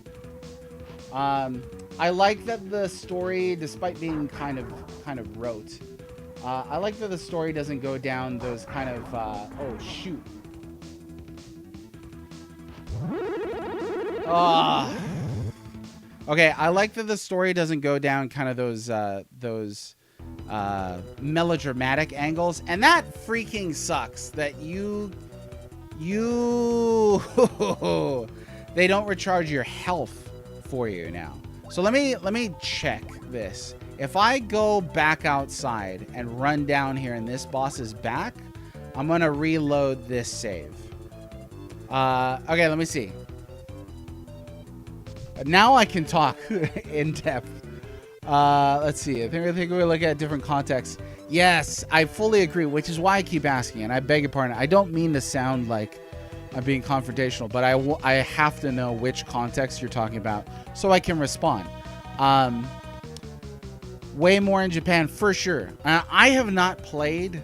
I like that the story, despite being kind of rote, I like that the story doesn't go down those kind of oh shoot. Okay, I like that the story doesn't go down kind of those melodramatic angles, and that freaking sucks that you they don't recharge your health for you now. So let me check this. If I go back outside and run down here and this boss is back, I'm gonna reload this save. Okay, let me see. Now I can talk in depth. Let's see. I think we'll look at different contexts. Yes, I fully agree, which is why I keep asking, and I beg your pardon. I don't mean to sound like I'm being confrontational, but I have to know which context you're talking about so I can respond. Way more in Japan, for sure. I have not played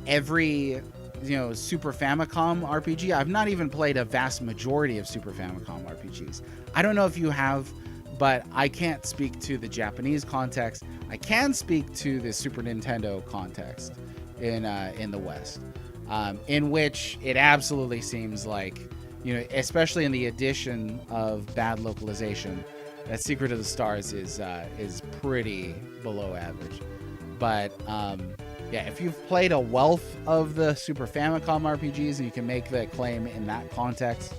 every, Super Famicom RPG. I've not even played a vast majority of Super Famicom RPGs. I don't know if you have, but I can't speak to the Japanese context. I can speak to the Super Nintendo context in the West, in which it absolutely seems like, especially in the addition of bad localization, that Secret of the Stars is pretty below average. But yeah, if you've played a wealth of the Super Famicom RPGs and you can make the claim in that context,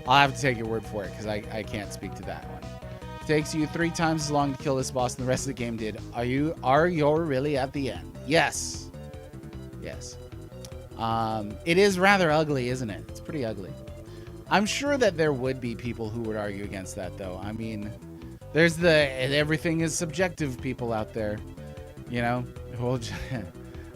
I'll have to take your word for it because I can't speak to that one. It takes you 3 times as long to kill this boss than the rest of the game did. Are you really at the end? Yes. Yes. It is rather ugly, isn't it? It's pretty ugly. I'm sure that there would be people who would argue against that, though. I mean, there's everything is subjective people out there,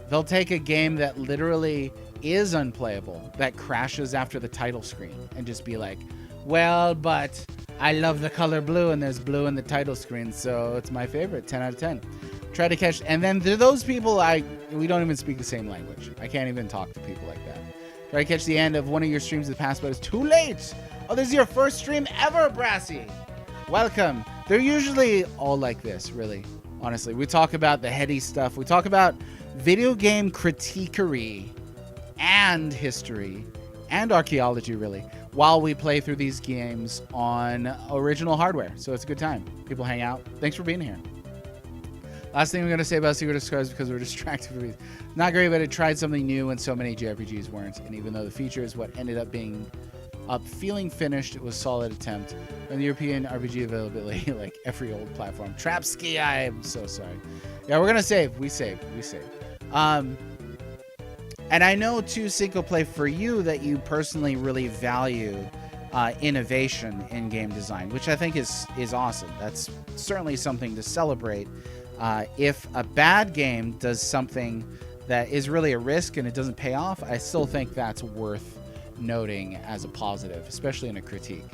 they'll take a game that literally is unplayable, that crashes after the title screen, and just be like, well, but I love the color blue, and there's blue in the title screen, so it's my favorite, 10 out of 10. Try to catch, and then those people, we don't even speak the same language. I can't even talk to people like that. Try to catch the end of one of your streams in the past, but it's too late. Oh, this is your first stream ever, Brassy. Welcome. They're usually all like this, really, honestly. We talk about the heady stuff. We talk about video game critiquery and history and archaeology, really, while we play through these games on original hardware. So it's a good time. People hang out. Thanks for being here. Last thing I'm going to say about Secret of Stars, because we're distracted from it. Not great, but it tried something new when so many JRPGs weren't. And even though the feature is what ended up feeling finished, it was a solid attempt. And the European RPG availability, like every old platform. Trapski, I am so sorry. Yeah, we're going to save. We save. And I know, too, Cinco Play, for you, that you personally really value innovation in game design, which I think is awesome. That's certainly something to celebrate. If a bad game does something that is really a risk and it doesn't pay off, I still think that's worth noting as a positive, especially in a critique.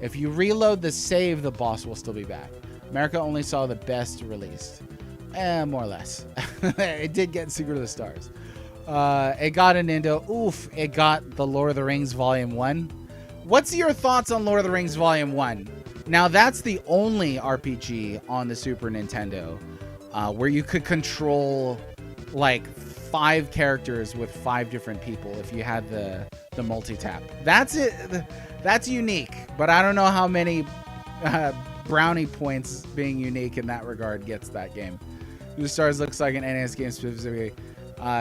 If you reload the save, the boss will still be back. America only saw the best released. More or less. It did get Secret of the Stars. It got an Indo. Oof, it got the Lord of the Rings Volume 1. What's your thoughts on Lord of the Rings Volume 1? Now, that's the only RPG on the Super Nintendo where you could control like 5 characters with 5 different people if you had the multi-tap. That's it. That's unique, but I don't know how many brownie points being unique in that regard gets that game. Blue Stars looks like an NES game specifically.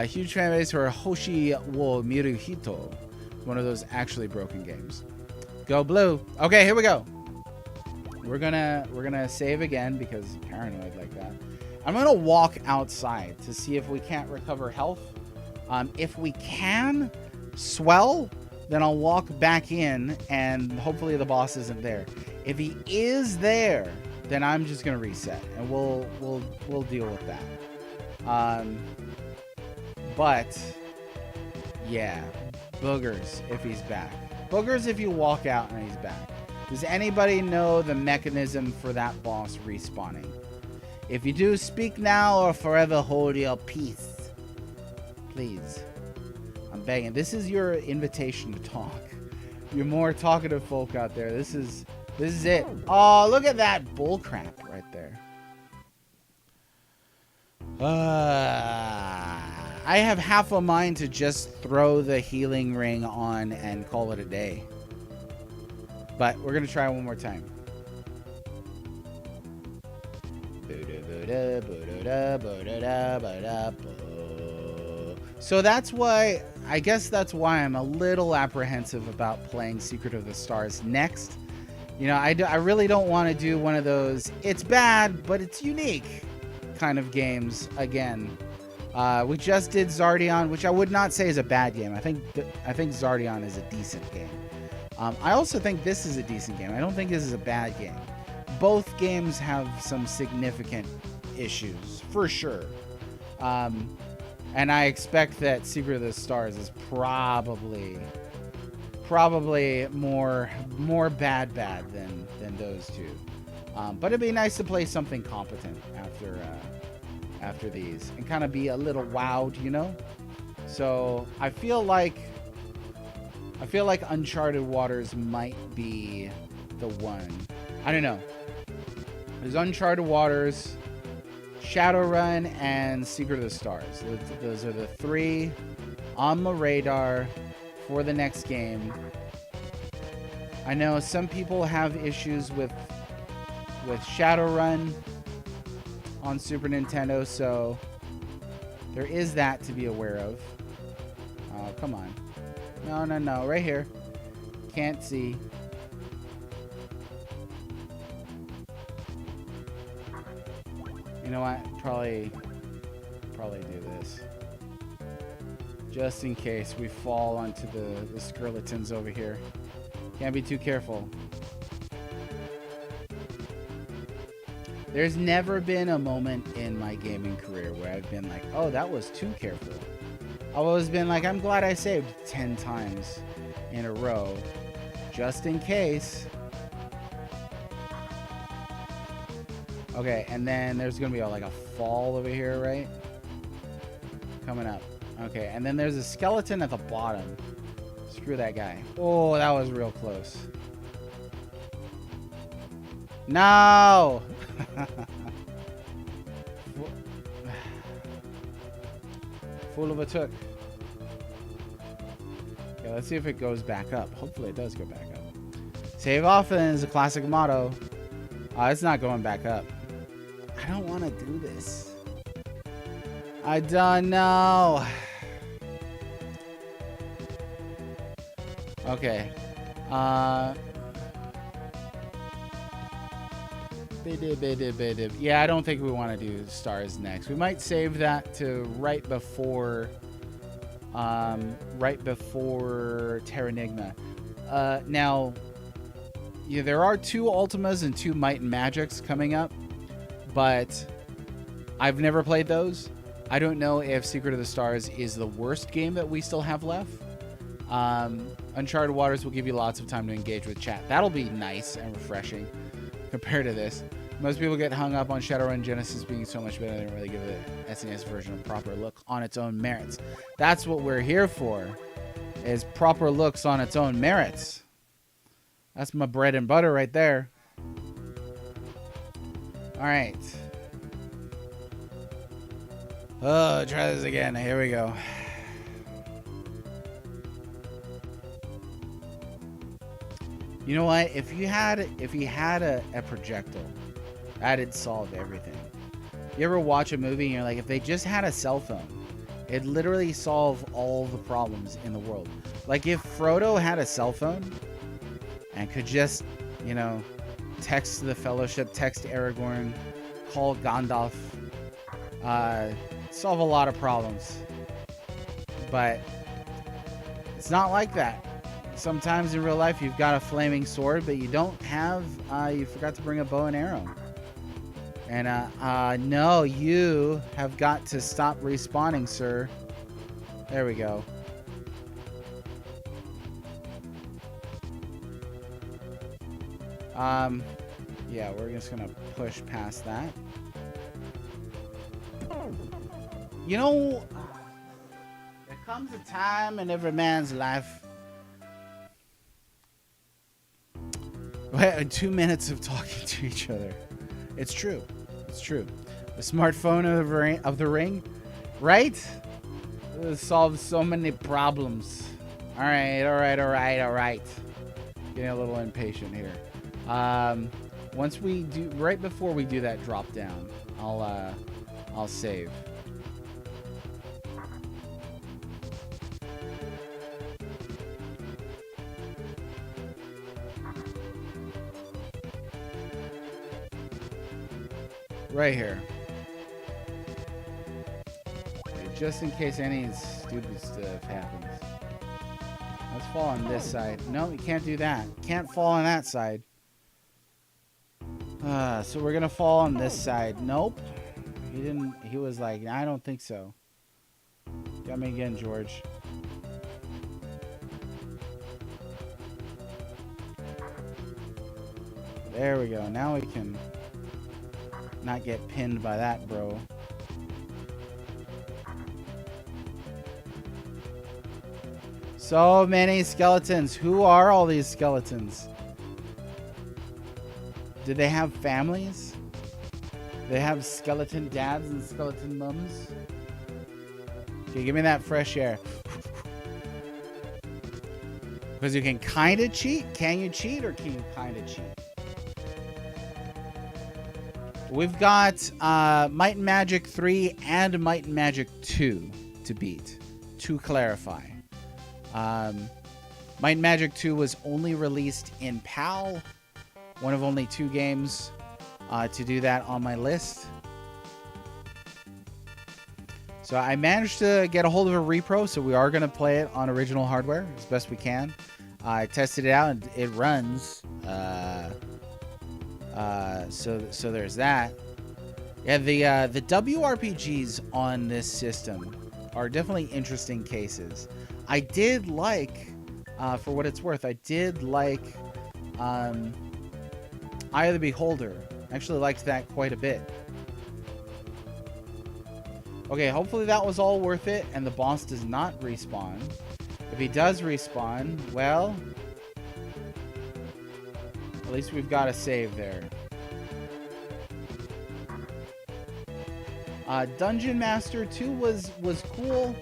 Huge fan base for Hoshi wo Miruhito. One of those actually broken games. Go Blue. Okay, here we go. We're gonna save again because paranoid like that. I'm gonna walk outside to see if we can't recover health. If we can, swell, then I'll walk back in and hopefully the boss isn't there. If he is there, then I'm just gonna reset and we'll deal with that. But yeah, boogers if he's back. Boogers if you walk out and he's back. Does anybody know the mechanism for that boss respawning? If you do, speak now or forever hold your peace. Please. I'm begging. This is your invitation to talk. You're more talkative folk out there. This is it. Oh, look at that bullcrap right there. I have half a mind to just throw the healing ring on and call it a day. But we're going to try one more time. So that's why, I guess that's why I'm a little apprehensive about playing Secret of the Stars next. You know, I really don't want to do one of those, it's bad, but it's unique kind of games again. We just did Zardion, which I would not say is a bad game. I think Zardion is a decent game. I also think this is a decent game. I don't think this is a bad game. Both games have some significant issues, for sure. And I expect that Secret of the Stars is probably more bad than those two. But it'd be nice to play something competent after these and kind of be a little wowed, you know? So I feel like Uncharted Waters might be the one. I don't know. There's Uncharted Waters, Shadowrun, and Secret of the Stars. Those are the 3 on the radar for the next game. I know some people have issues with Shadowrun on Super Nintendo, so there is that to be aware of. Oh, come on. No. Right here. Can't see. You know what? Probably do this. Just in case we fall onto the skeletons over here. Can't be too careful. There's never been a moment in my gaming career where I've been like, oh, that was too careful. I've always been like, I'm glad I saved 10 times in a row. Just in case. Okay, and then there's going to be like a fall over here, right? Coming up. Okay, and then there's a skeleton at the bottom. Screw that guy. Oh, that was real close. No! Fool of a took. Okay, let's see if it goes back up. Hopefully it does go back up. Save often is a classic motto. It's not going back up. I don't want to do this. I don't know. Okay. Yeah, I don't think we want to do stars next. We might save that to right before Terranigma. Now, yeah, there are 2 Ultimas and 2 Might and Magics coming up, but I've never played those. I don't know if Secret of the Stars is the worst game that we still have left. Uncharted Waters will give you lots of time to engage with chat. That'll be nice and refreshing compared to this. Most people get hung up on Shadowrun Genesis being so much better. They don't really give the SNES version a proper look on its own merits. That's what we're here for, is proper looks on its own merits. That's my bread and butter right there. All right. Oh, try this again. Here we go. You know what? If you had a projectile, that'd solve everything. You ever watch a movie and you're like, if they just had a cell phone, it'd literally solve all the problems in the world. Like if Frodo had a cell phone and could just, you know, text the Fellowship, text Aragorn, call Gandalf, solve a lot of problems. But it's not like that. Sometimes in real life you've got a flaming sword, but you don't have, you forgot to bring a bow and arrow. And no, you have got to stop respawning, sir. There we go. Yeah, we're just gonna push past that. You know, there comes a time in every man's life. 2 minutes of talking to each other. It's true. It's true. The smartphone of the ring, right? It solves so many problems. All right. Getting a little impatient here. Once we do, right before we do that drop down, I'll save. Right here. Okay, just in case any stupid stuff happens. Let's fall on this side. No, you can't do that. Can't fall on that side. So we're gonna fall on this side. Nope. He didn't. He was like, I don't think so. Got me again, George. There we go. Now we can not get pinned by that, bro. So many skeletons. Who are all these skeletons? Did they have families? They have skeleton dads and skeleton mums? Okay, give me that fresh air. Because you can kind of cheat. Can you cheat or can you kind of cheat? We've got Might and Magic 3 and Might and Magic 2 to beat. To clarify. Might and Magic 2 was only released in PAL. One of only 2 games to do that on my list. So I managed to get a hold of a repro, so we are going to play it on original hardware as best we can. I tested it out and it runs. So there's that. Yeah, the WRPGs on this system are definitely interesting cases. I did like, for what it's worth, I did like Eye of the Beholder. I actually liked that quite a bit. Okay, hopefully that was all worth it and the boss does not respawn. If he does respawn, well, at least we've got a save there. Dungeon Master 2 was cool.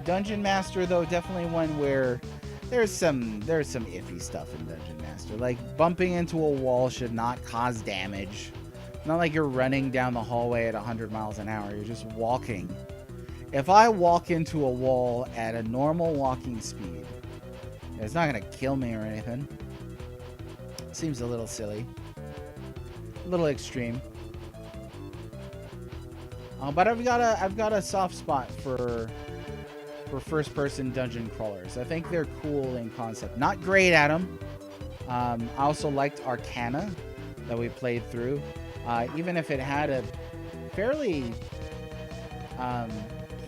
Dungeon Master, though, definitely one where there's some iffy stuff in Dungeon Master. Like, bumping into a wall should not cause damage. Not like you're running down the hallway at 100 miles an hour. You're just walking. If I walk into a wall at a normal walking speed, it's not going to kill me or anything. Seems a little silly. A little extreme. But I've got a soft spot for first-person dungeon crawlers. I think they're cool in concept. Not great at them. I also liked Arcana that we played through. Even if it had a fairly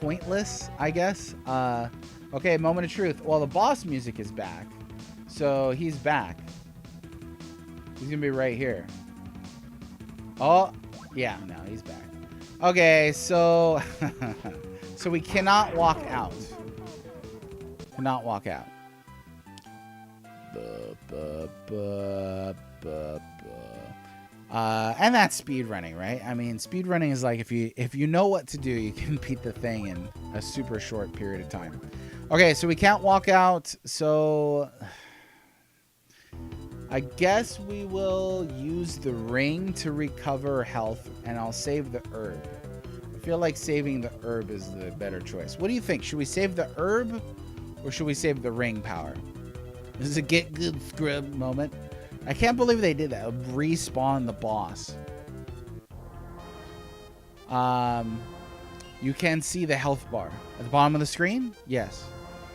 pointless, I guess. Okay, moment of truth. Well, the boss music is back. So he's back. He's going to be right here. Oh, yeah, no, he's back. Okay, so so we cannot walk out. Cannot walk out. And that's speed running, right? I mean, speed running is like if you know what to do, you can beat the thing in a super short period of time. Okay, so we can't walk out, so I guess we will use the ring to recover health, and I'll save the herb. I feel like saving the herb is the better choice. What do you think? Should we save the herb, or should we save the ring power? This is a get good scrub moment. I can't believe they did that. Respawn the boss. You can see the health bar at the bottom of the screen. Yes,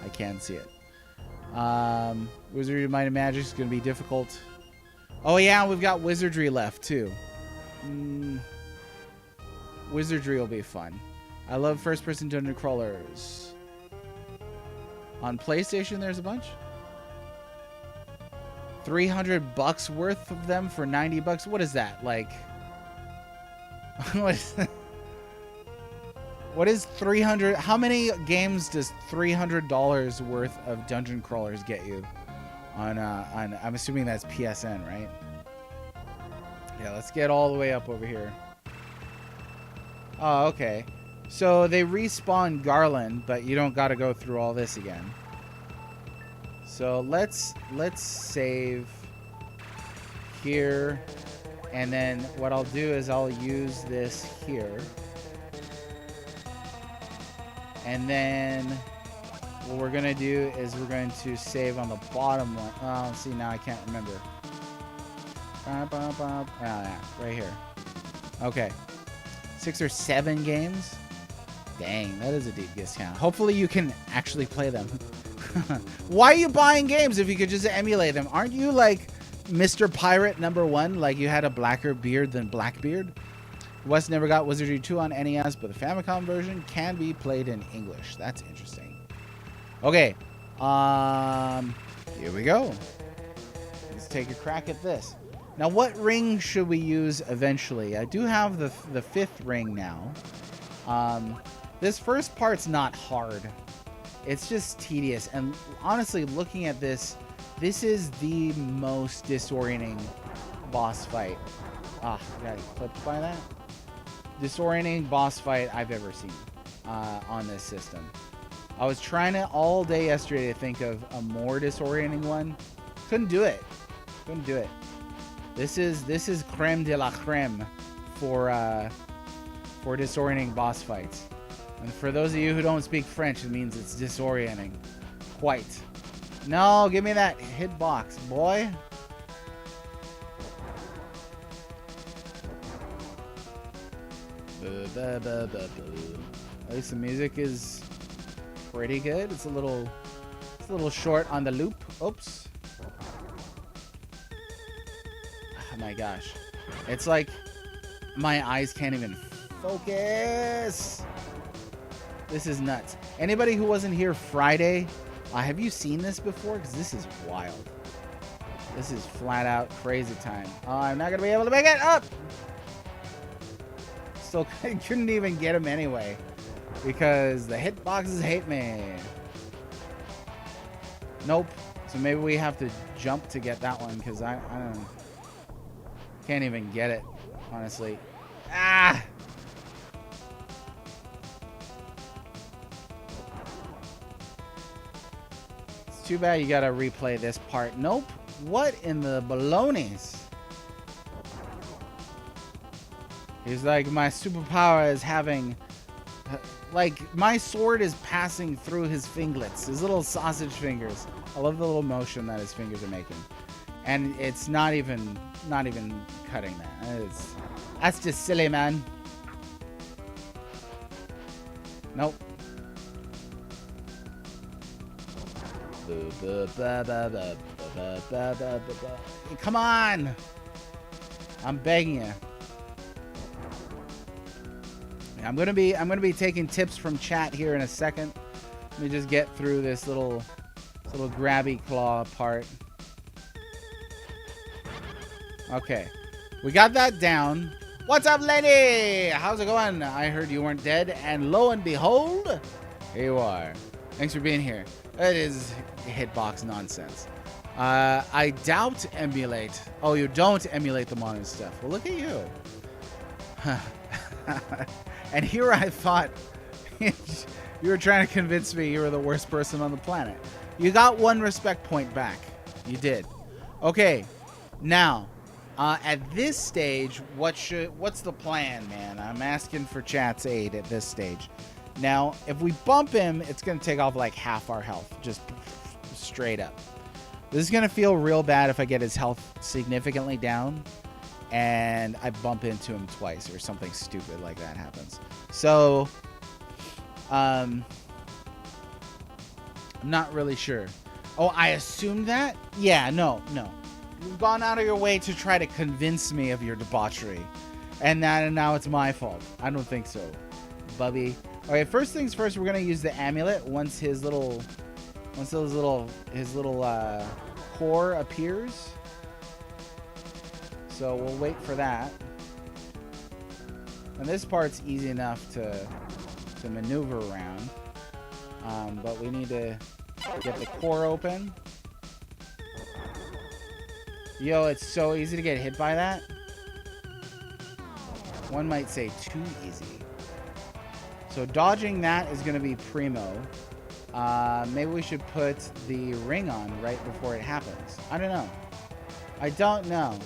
I can see it. Wizardry of Might and Magic is going to be difficult. Oh yeah, we've got Wizardry left too. Wizardry will be fun. I love first-person dungeon crawlers. On PlayStation, there's a bunch. $300 worth of them for $90. What is that? Like, what is 300? How many games does $300 worth of dungeon crawlers get you? On I'm assuming that's PSN, right? Yeah, let's get all the way up over here. Oh, okay. So they respawn Garland, but you don't got to go through all this again. So let's save here, and then what I'll do is I'll use this here, and then what we're gonna do is we're going to save on the bottom one. Oh, see, now I can't remember. Yeah, right here. Okay, 6 or 7 games. Dang, that is a deep discount. Hopefully you can actually play them. Why are you buying games if you could just emulate them? Aren't you like Mr. Pirate #1? Like you had a blacker beard than Blackbeard? Wes never got Wizardry 2 on NES, but the Famicom version can be played in English. That's interesting. Okay. Here we go. Let's take a crack at this. Now, what ring should we use eventually? I do have the 5th ring now. This first part's not hard. It's just tedious. And honestly, looking at this, this is the most disorienting boss fight. Ah, got clipped by that. Disorienting boss fight I've ever seen on this system. I was trying to all day yesterday to think of a more disorienting one. Couldn't do it. Couldn't do it. This is creme de la creme for disorienting boss fights. And for those of you who don't speak French, it means it's disorienting. Quite. No, give me that hitbox, boy. At least the music is pretty good. It's a little short on the loop. Oops. Oh my gosh. It's like my eyes can't even focus. This is nuts. Anybody who wasn't here Friday, have you seen this before? Because this is wild. This is flat out crazy time. Oh, I'm not going to be able to make it up. Still couldn't even get him anyway. Because the hitboxes hate me. Nope. So maybe we have to jump to get that one. Because I don't... Can't even get it, honestly. Ah! It's too bad you gotta replay this part. Nope. What in the balonies? He's like, my superpower is having... Like, my sword is passing through his fingerlets. His little sausage fingers. I love the little motion that his fingers are making. And it's not even cutting that. That's just silly, man. Nope. Come on! I'm begging you. I'm gonna be taking tips from chat here in a second. Let me just get through this little grabby claw part. Okay, we got that down. What's up, Lenny? How's it going? I heard you weren't dead, and lo and behold, here you are. Thanks for being here. It is hitbox nonsense. I doubt emulate. Oh, you don't emulate the modern stuff. Well, look at you. And here I thought you were trying to convince me you were the worst person on the planet. You got one respect point back. You did. Okay, now at this stage, what's the plan, man? I'm asking for chat's aid at this stage. Now, if we bump him, it's gonna take off like half our health, just straight up. This is gonna feel real bad if I get his health significantly down and I bump into him twice or something stupid like that happens. So, I'm not really sure. Oh, I assumed that? Yeah, no. You've gone out of your way to try to convince me of your debauchery. And now it's my fault. I don't think so, Bubby. Okay, first things first, we're gonna use the amulet once his little core appears. So we'll wait for that. And this part's easy enough to maneuver around. But we need to get the core open. Yo, it's so easy to get hit by that. One might say too easy. So dodging that is going to be primo. Maybe we should put the ring on right before it happens. I don't know. I don't know.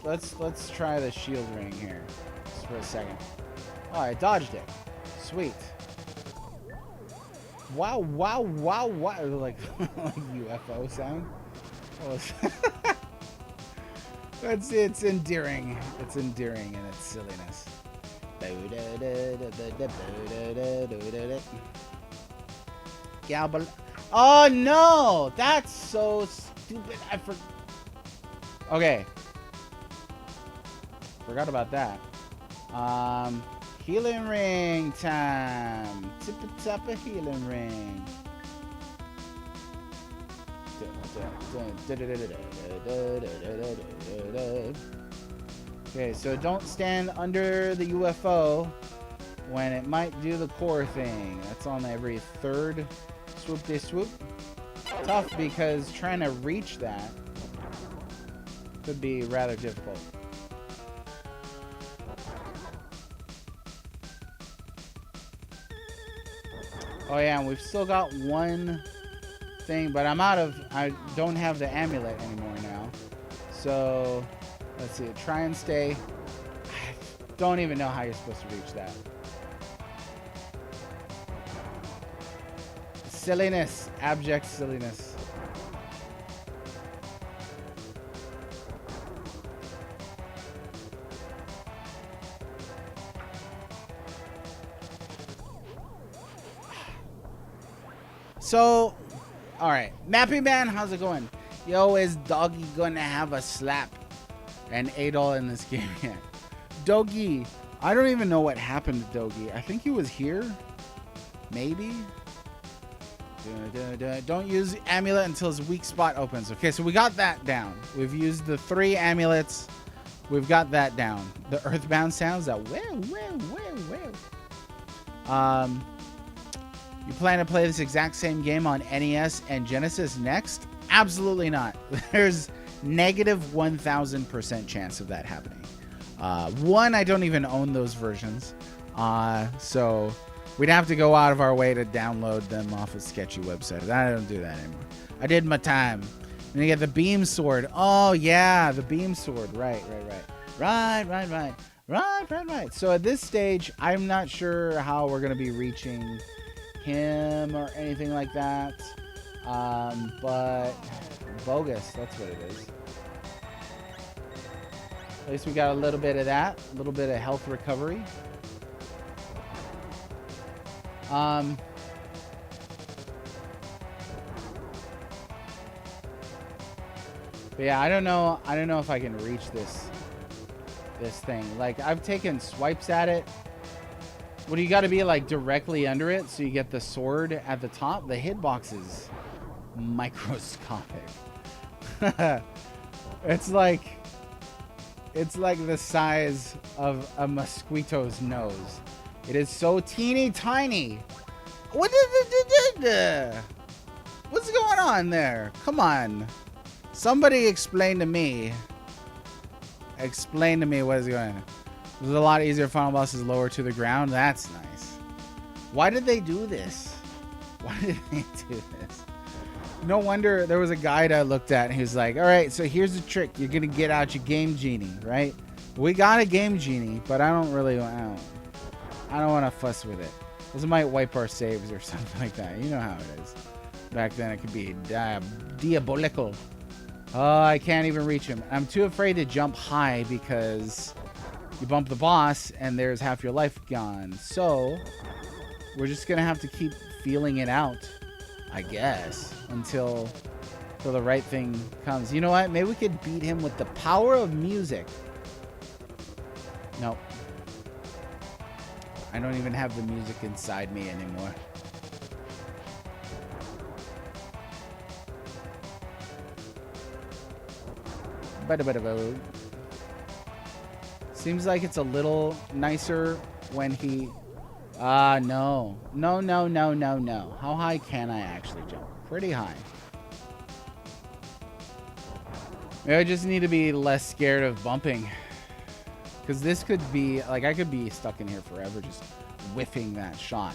Let's try the shield ring here just for a second. Oh, I dodged it. Sweet. Wow. Like UFO sound. Oh, it's endearing. It's endearing in its silliness. Oh no! That's so stupid. Okay. Forgot about that. Healing ring time. Tip-a-tap-a healing ring. Okay, so don't stand under the UFO when it might do the core thing. That's on every third swoop de swoop. Tough because trying to reach that could be rather difficult. Oh yeah, and we've still got one thing, but I don't have the amulet anymore now. So, let's see, try and stay. I don't even know how you're supposed to reach that. Silliness, abject silliness. So, all right, Mappy Man, how's it going? Yo, is Doggy gonna have a slap and Adol in this game yet? Doggy, I don't even know what happened to Doggy. I think he was here, maybe. Don't use amulet until his weak spot opens. Okay, so we got that down. We've used the 3 amulets. We've got that down. The earthbound sounds that You plan to play this exact same game on NES and Genesis next? Absolutely not. There's negative 1,000% chance of that happening. One, I don't even own those versions. So we'd have to go out of our way to download them off a sketchy website. I don't do that anymore. I did my time. And you get the beam sword. Oh, yeah, the beam sword. Right. So at this stage, I'm not sure how we're going to be reaching him or anything like that. But bogus, that's what it is. At least we got a little bit of that, a little bit of health recovery. But yeah, I don't know if I can reach this thing. Like, I've taken swipes at it. Well, you got to be like directly under it so you get the sword at the top. The hitbox is microscopic. It's like the size of a mosquito's nose. It is so teeny tiny. What's going on there? Come on. Somebody explain to me. Explain to me what is going on. It was a lot easier. Final boss is lower to the ground. That's nice. Why did they do this? Why did they do this? No wonder there was a guide I looked at and he was like, all right, so here's the trick. You're going to get out your Game Genie, right? We got a Game Genie, but I don't want to fuss with it. This might wipe our saves or something like that. You know how it is. Back then it could be diabolical. Oh, I can't even reach him. I'm too afraid to jump high because you bump the boss and there's half your life gone. So we're just going to have to keep feeling it out, I guess, until the right thing comes. You know what? Maybe we could beat him with the power of music. Nope. I don't even have the music inside me anymore. Seems like it's a little nicer when he... no. No. How high can I actually jump? Pretty high. Maybe I just need to be less scared of bumping. Because this could be... Like, I could be stuck in here forever just whiffing that shot.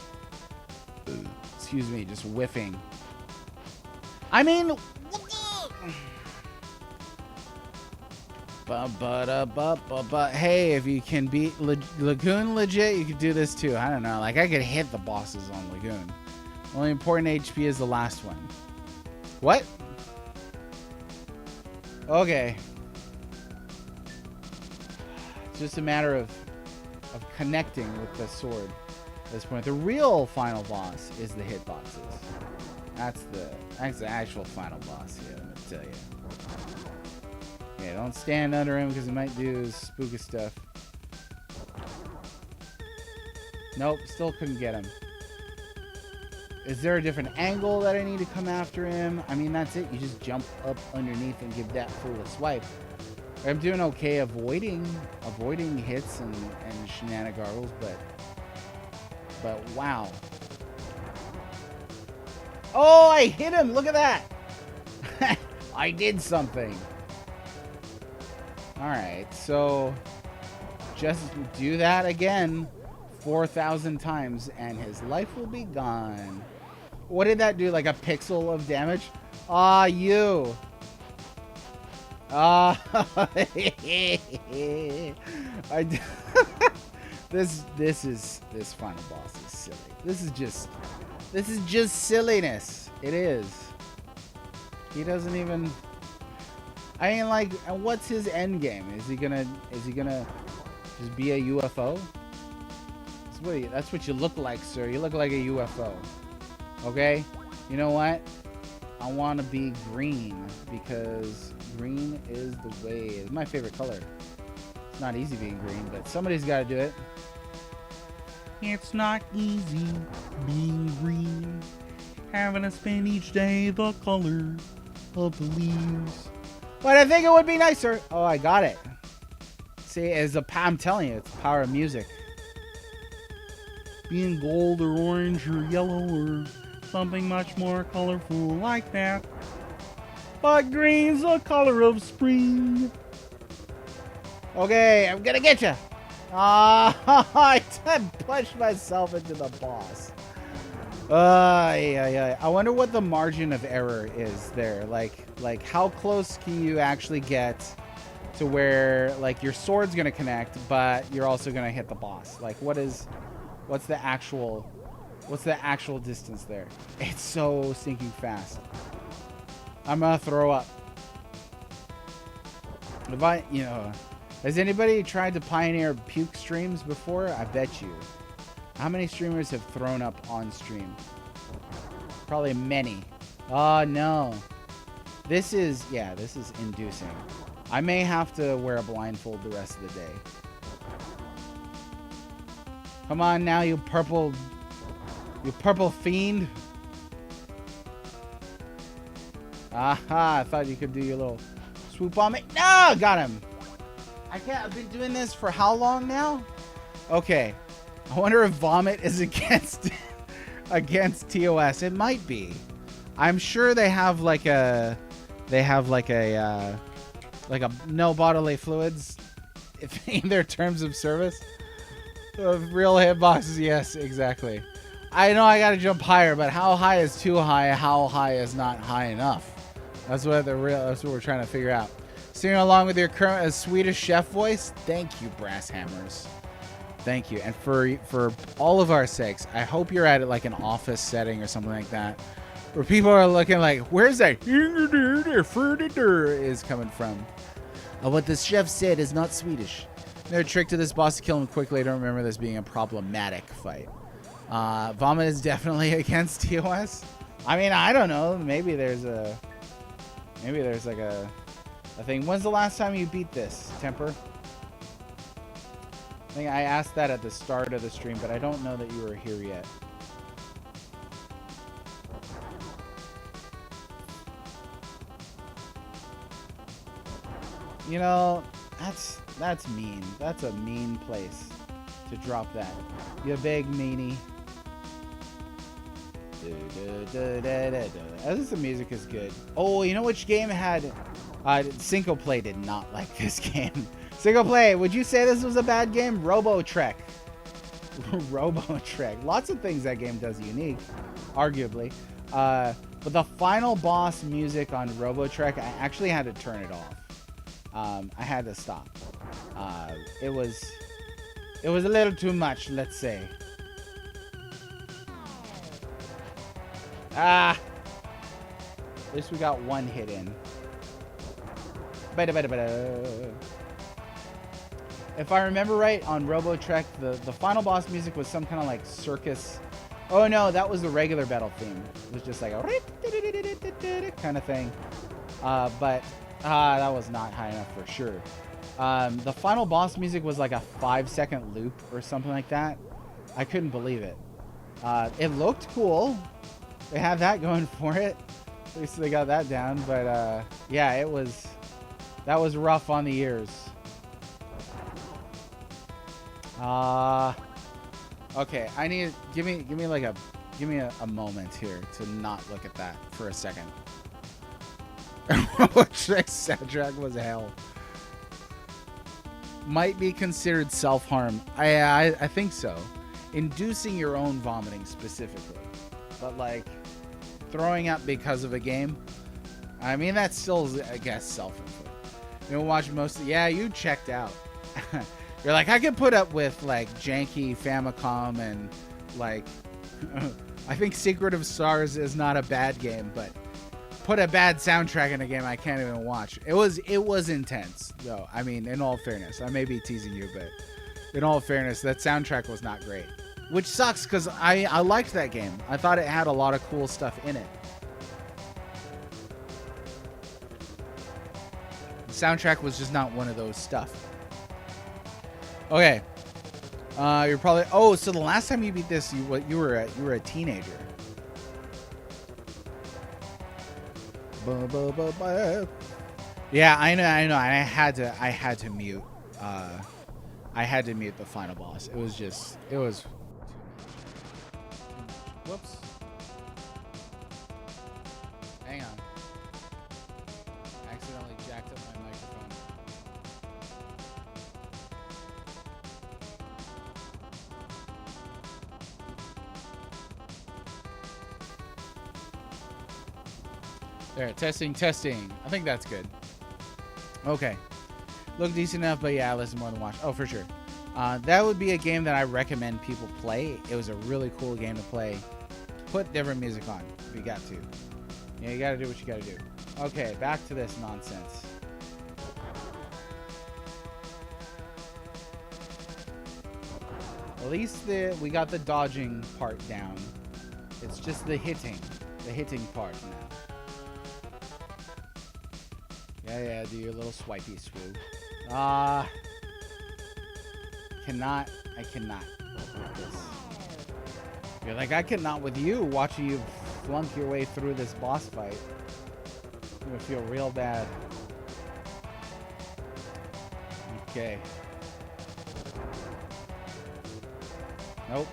Excuse me, just whiffing. I mean... Hey, if you can beat Lagoon legit, you could do this too. I don't know. Like, I could hit the bosses on Lagoon. Only important HP is the last one. What? Okay. It's just a matter of connecting with the sword at this point. The real final boss is the hitboxes. That's the actual final boss here, let me tell you. Yeah, don't stand under him because he might do spooky stuff. Nope, still couldn't get him. Is there a different angle that I need to come after him? I mean, that's it. You just jump up underneath and give that fool a swipe. I'm doing okay avoiding hits and shenanigans, but wow. Oh, I hit him! Look at that! I did something. Alright, so just do that again 4,000 times and his life will be gone. What did that do? Like a pixel of damage? Ah, you. Ah, this final boss is silly. This is just silliness. It is. He doesn't even. I mean, like, what's his end game? Is he gonna just be a UFO? That's what you look like, sir. You look like a UFO. Okay? You know what? I want to be green because green is the way. It's my favorite color. It's not easy being green, but somebody's got to do it. It's not easy being green. Having to spend each day the color of the leaves. But I think it would be nicer. Oh, I got it. See, I'm telling you, it's the power of music. Being gold or orange or yellow or something much more colorful like that. But green's the color of spring. Okay, I'm gonna get you. I punched myself into the boss. Yeah. I wonder what the margin of error is there. Like how close can you actually get to where like your sword's gonna connect, but you're also gonna hit the boss? Like what's the actual distance there? It's so stinking fast. I'm gonna throw up. Has anybody tried to pioneer puke streams before? I bet you. How many streamers have thrown up on stream? Probably many. Oh no. This is inducing. I may have to wear a blindfold the rest of the day. Come on now, you purple fiend. Aha, I thought you could do your little swoop on me. No, got him. I've been doing this for how long now? Okay. I wonder if vomit is against TOS. It might be. I'm sure they have like a no bodily fluids in their terms of service. Real hitboxes, yes, exactly. I know I gotta jump higher, but how high is too high? How high is not high enough? That's what we're trying to figure out. Singing along with your current Swedish chef voice. Thank you, Brass Hammers. Thank you. And for all of our sakes, I hope you're at like an office setting or something like that, where people are looking like, where's that is coming from? What the chef said is not Swedish. No trick to this boss to kill him quickly. I don't remember this being a problematic fight. Vomit is definitely against TOS. I mean, I don't know. Maybe there's like a thing. When's the last time you beat this, Temper? I think I asked that at the start of the stream, but I don't know that you were here yet. You know, that's mean. That's a mean place to drop that. You big meanie. At least the music is good. Oh, you know which game had... Cinco Play did not like this game. Cinco Play, would you say this was a bad game? Robo Trek. Robo Trek. Lots of things that game does unique, arguably. But the final boss music on Robo Trek, I actually had to turn it off. I had to stop. It was a little too much, let's say. At least we got one hit in. If I remember right, on Robo Trek, the final boss music was some kind of like circus. Oh no, that was the regular battle theme. It was just like a kind of thing. But that was not high enough for sure. The final boss music was like a 5-second loop or something like that. I couldn't believe it. It looked cool. They had that going for it. At least they got that down. But yeah, That was rough on the ears. Okay, I need give me a moment here to not look at that for a second. Which soundtrack was hell. Might be considered self-harm. I think so. Inducing your own vomiting specifically. But like throwing up because of a game, I mean that's still, I guess, self-inflicted. You know, watch most of, yeah, you checked out. You're like, I could put up with like janky Famicom and like I think Secret of Stars is not a bad game, but put a bad soundtrack in a game I can't even watch. It was intense though. I mean, in all fairness, I may be teasing you, but in all fairness, that soundtrack was not great. Which sucks because I liked that game. I thought it had a lot of cool stuff in it. The soundtrack was just not one of those stuff. Okay. You're probably, oh, so the last time you beat this, you were a teenager. Yeah, I know. I had to mute. I had to mute the final boss. It was. Whoops. Hang on. I accidentally jacked up my microphone. There, testing. I think that's good. Okay. Look decent enough, but yeah, listen more than watch. Oh, for sure. That would be a game that I recommend people play. It was a really cool game to play. Put different music on if you got to. Yeah, you gotta do what you gotta do. Okay, back to this nonsense. At least we got the dodging part down. It's just the hitting part now. Yeah, do your little swipey swoo. I cannot with this. You're like, I cannot with you, watching you flunk your way through this boss fight. I'm gonna feel real bad. Okay. Nope.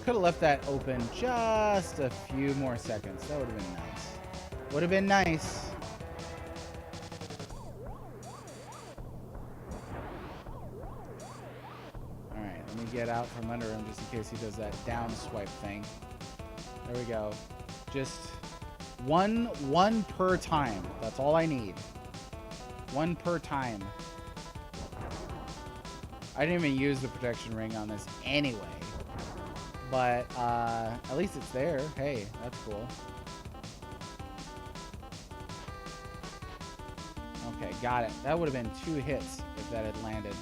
Could have left that open just a few more seconds. That would have been nice. Would have been nice. Get out from under him just in case he does that down swipe thing. There we go. Just one per time. That's all I need. One per time. I didn't even use the protection ring on this anyway. But at least it's there. Hey, that's cool. Okay, got it. That would have been 2 hits if that had landed.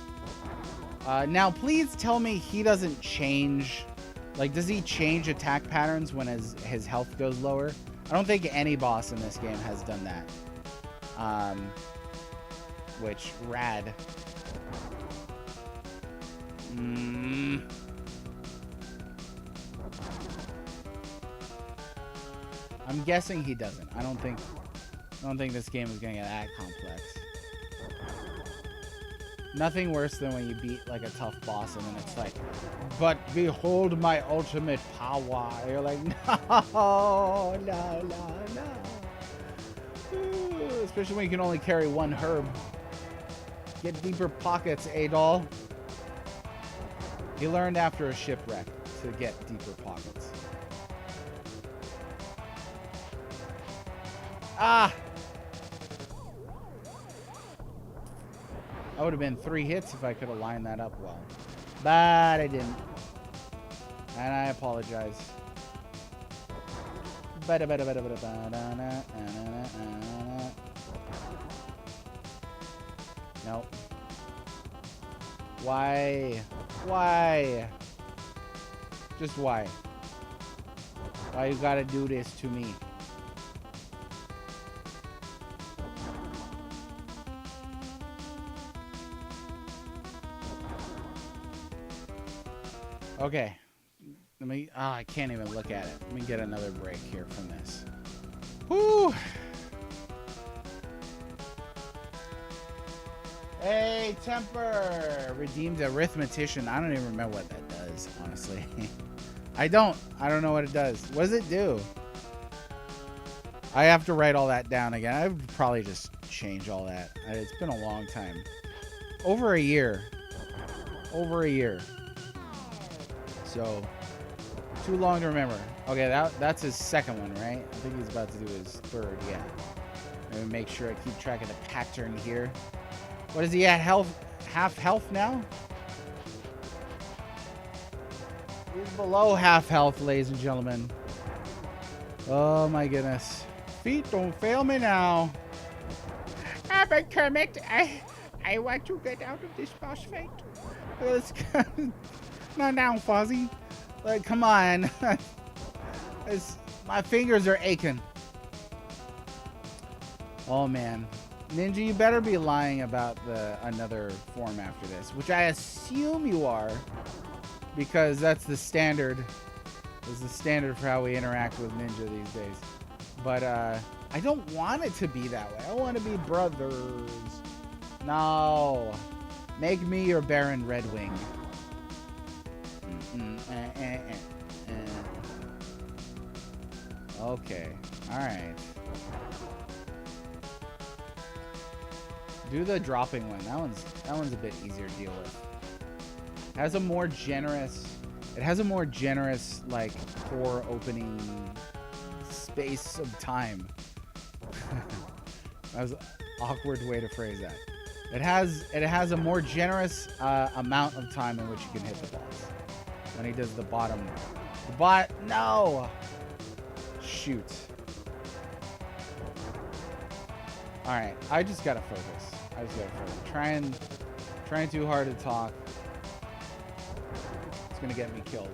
Now, please tell me he doesn't change. Like, does he change attack patterns when his health goes lower? I don't think any boss in this game has done that. Which, rad. I'm guessing he doesn't. I don't think this game is gonna get that complex. Nothing worse than when you beat like a tough boss and then it's like, but behold my ultimate power. You're like, no. Ooh, especially when you can only carry 1 herb. Get deeper pockets, Adol. He learned after a shipwreck to get deeper pockets. Ah! That would have been 3 hits if I could have lined that up well. But I didn't. And I apologize. Nope. Why? Why? Just why? Why you gotta do this to me? Okay. Let me, I can't even look at it. Let me get another break here from this. Whew. Hey, Temper! Redeemed arithmetician. I don't even remember what that does, honestly. I don't know what it does. What does it do? I have to write all that down again. I would probably just change all that. It's been a long time. Over a year. Over a year. So, too long to remember. Okay, that's his second one, right? I think he's about to do his third, yeah. Let me make sure I keep track of the pattern here. What is he at? Half health now? He's below half health, ladies and gentlemen. Oh my goodness. Feet, don't fail me now. But Kermit, I want to get out of this boss fight. Let's go. Not down, Fozzie. Like, come on. My fingers are aching. Oh man. Ninja, you better be lying about another form after this, which I assume you are, because that's the standard. Is the standard for how we interact with Ninja these days. But I don't want it to be that way. I want to be brothers. No. Make me your Baron Redwing. Okay. Alright. Do the dropping one. That one's a bit easier to deal with. It has a more generous like core opening space of time. That was an awkward way to phrase that. It has a more generous amount of time in which you can hit the boss. When he does the bottom. No! Shoot. Alright, I just gotta focus. Trying too hard to talk. It's gonna get me killed.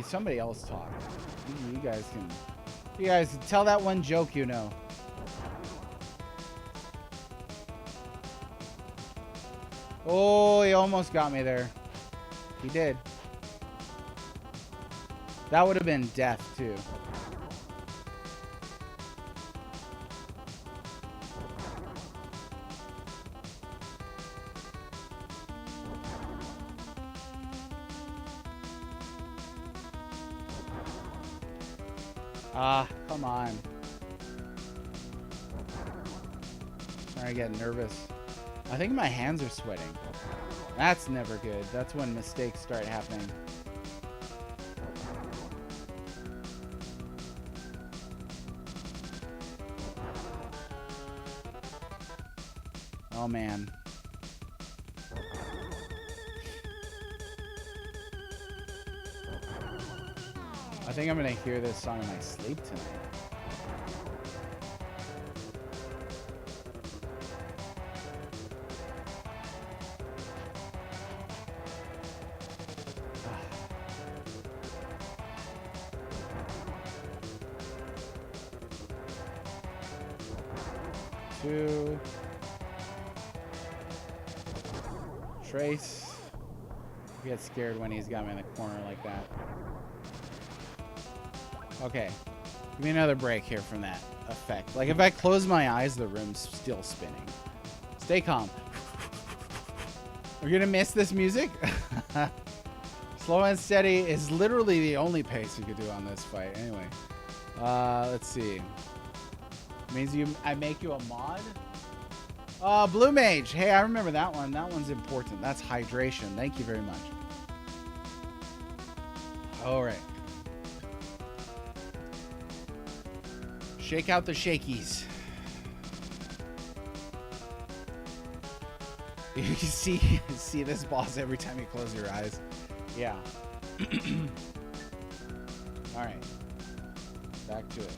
Somebody else talk. You guys can tell that one joke you know. Oh, he almost got me there. He did. That would have been death too. Ah, come on. Sorry, I get nervous. I think my hands are sweating. That's never good. That's when mistakes start happening. Oh man. I think I'm gonna hear this song in my sleep tonight. Two. Trace. I get scared when he's got me in the corner like that. Okay. Give me another break here from that effect. Like if I close my eyes, the room's still spinning. Stay calm. We're gonna miss this music. Slow and steady is literally the only pace you could do on this fight. Anyway, let's see. Means I make you a mod. Blue Mage. Hey, I remember that one. That one's important. That's hydration. Thank you very much. All right. Shake out the shakies. You can see this boss every time you close your eyes. Yeah. All right. Back to it.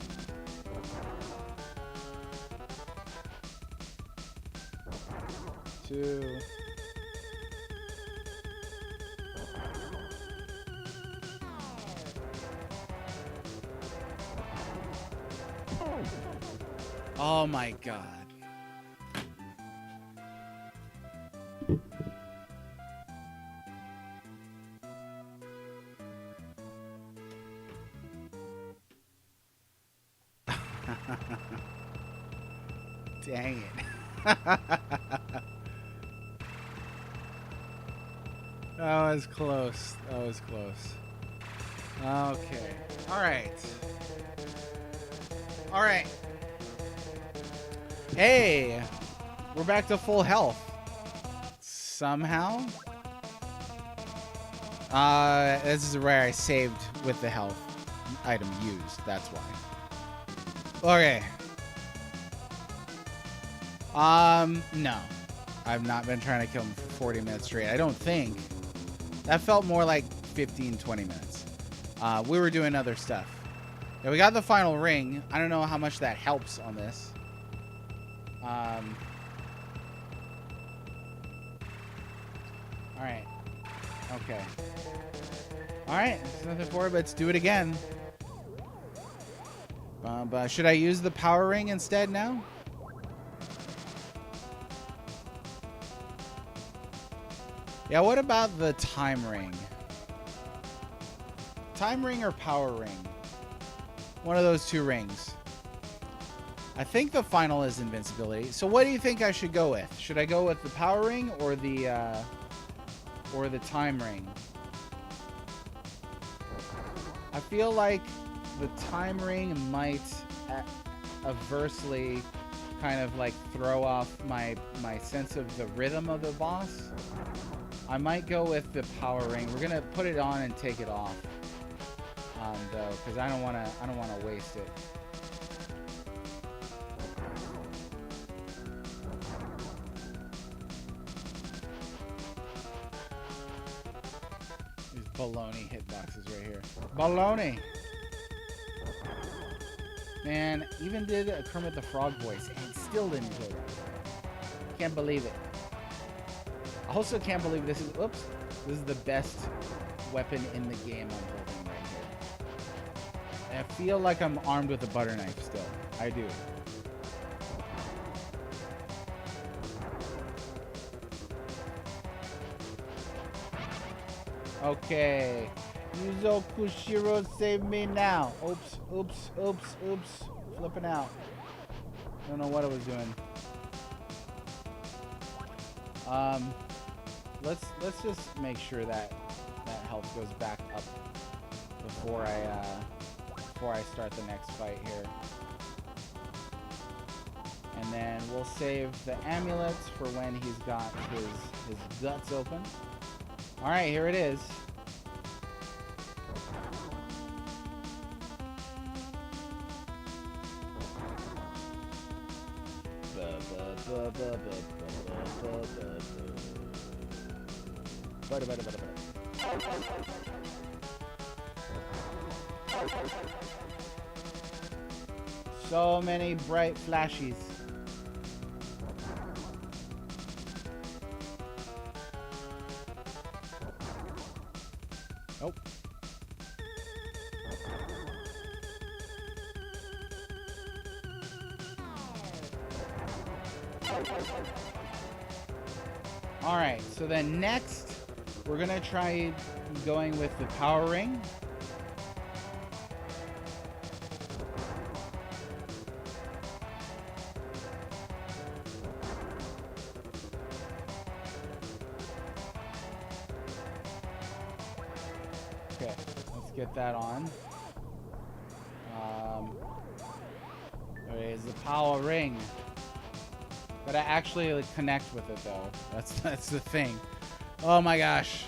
Two. Oh my God. Dang it. That was close. That was close. Okay. All right. All right. Hey, we're back to full health. Somehow. This is where I saved with the health item used. That's why. Okay. No. I've not been trying to kill him for 40 minutes straight. I don't think. That felt more like 15, 20 minutes. We were doing other stuff. Yeah, we got the final ring. I don't know how much that helps on this. Alright. Okay. Alright. There's nothing for it, but let's do it again. Should I use the power ring instead now? Yeah, what about the time ring? Time ring or power ring? One of those two rings. I think the final is invincibility. So what do you think I should go with? Should I go with the power ring or the time ring? I feel like the time ring might adversely kind of like throw off my sense of the rhythm of the boss. I might go with the power ring. We're gonna put it on and take it off, though, because I don't wanna waste it. These baloney hitboxes right here. Baloney. Man, even did a Kermit the Frog voice and still didn't kill it. Can't believe it. I also can't believe this is, oops, this is the best weapon in the game I'm holding right here. I feel like I'm armed with a butter knife still. I do. Okay. Yuzo Kushiro, save me now. Oops, oops, oops, oops. Flipping out. Don't know what I was doing. Let's just make sure that that health goes back up before I start the next fight here. And then we'll save the amulets for when he's got his guts open. All right, here it is. So many bright flashes. Oh. All right, so then next we're gonna try going with the power ring. Okay, let's get that on. There is the power ring. Gotta actually like, connect with it though. That's the thing. Oh my gosh.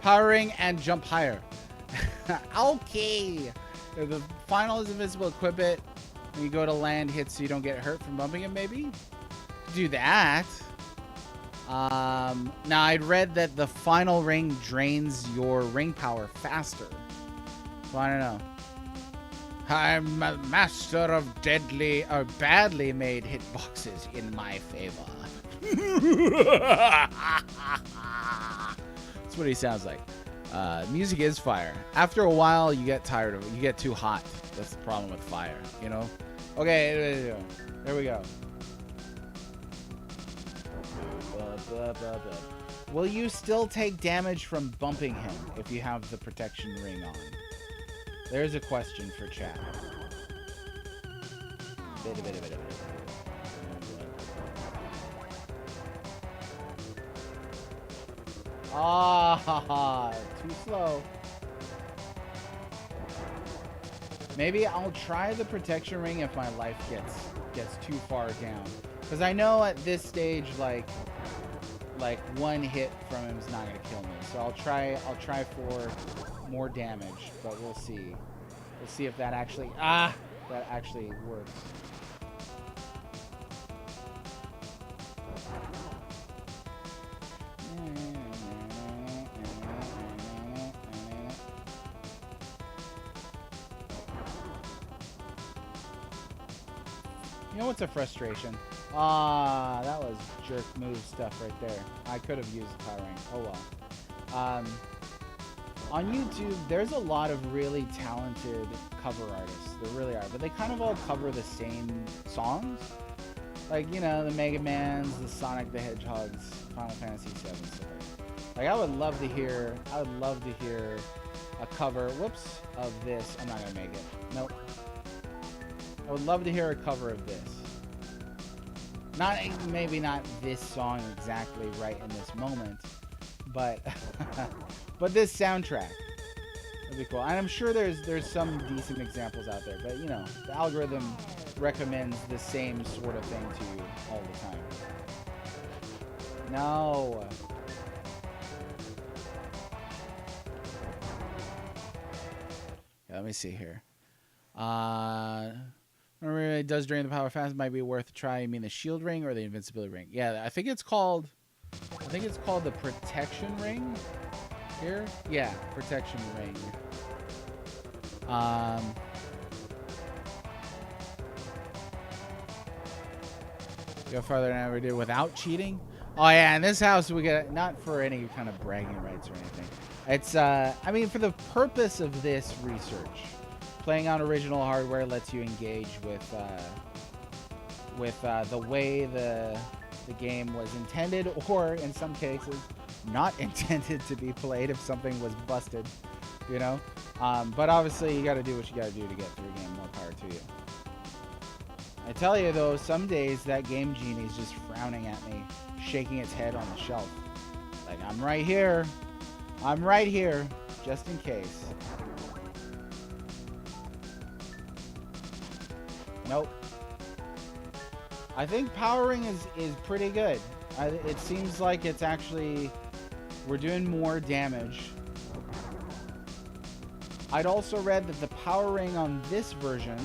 Power ring and jump higher. Okay. The final is invisible. Equip it. When you go to land, hit so you don't get hurt from bumping it, maybe? Do that. Now, I'd read that the final ring drains your ring power faster. So I don't know. I'm a master of deadly or badly made hitboxes in my favor. That's what he sounds like. Music is fire. After a while, you get tired of it. You get too hot. That's the problem with fire, you know? Okay, there we go. Will you still take damage from bumping him if you have the protection ring on? There's a question for chat. Ah, too slow. Maybe I'll try the protection ring if my life gets too far down. Because I know at this stage, like one hit from him is not gonna kill me. So I'll try for more damage, but we'll see. We'll see if that actually works. You know what's a frustration? Ah, that was jerk move stuff right there. I could have used the power ring. Oh well. On YouTube, there's a lot of really talented cover artists. There really are. But they kind of all cover the same songs. Like, you know, the Mega Mans, the Sonic the Hedgehogs, Final Fantasy VII stuff. Like, I would love to hear a cover, whoops, of this. I'm not going to make it. Nope. I would love to hear a cover of this. Maybe not this song exactly right in this moment, but but this soundtrack. That'd be cool. And I'm sure there's some decent examples out there, but you know, the algorithm recommends the same sort of thing to you all the time. No. Yeah, let me see here. Remember, it does drain the power fast. Might be worth a try. You mean the shield ring or the invincibility ring? Yeah, I think it's called the protection ring. Here, yeah, protection ring. Go farther than I ever did without cheating. Oh yeah, in this house we get, not for any kind of bragging rights or anything. It's I mean, for the purpose of this research. Playing on original hardware lets you engage with the way the game was intended, or in some cases, not intended to be played if something was busted, you know. But obviously, you got to do what you got to do to get through a game. More power to you. I tell you though, some days that game genie is just frowning at me, shaking its head on the shelf, like I'm right here, just in case. Nope. I think powering is pretty good. It seems like it's actually, we're doing more damage. I'd also read that the powering on this version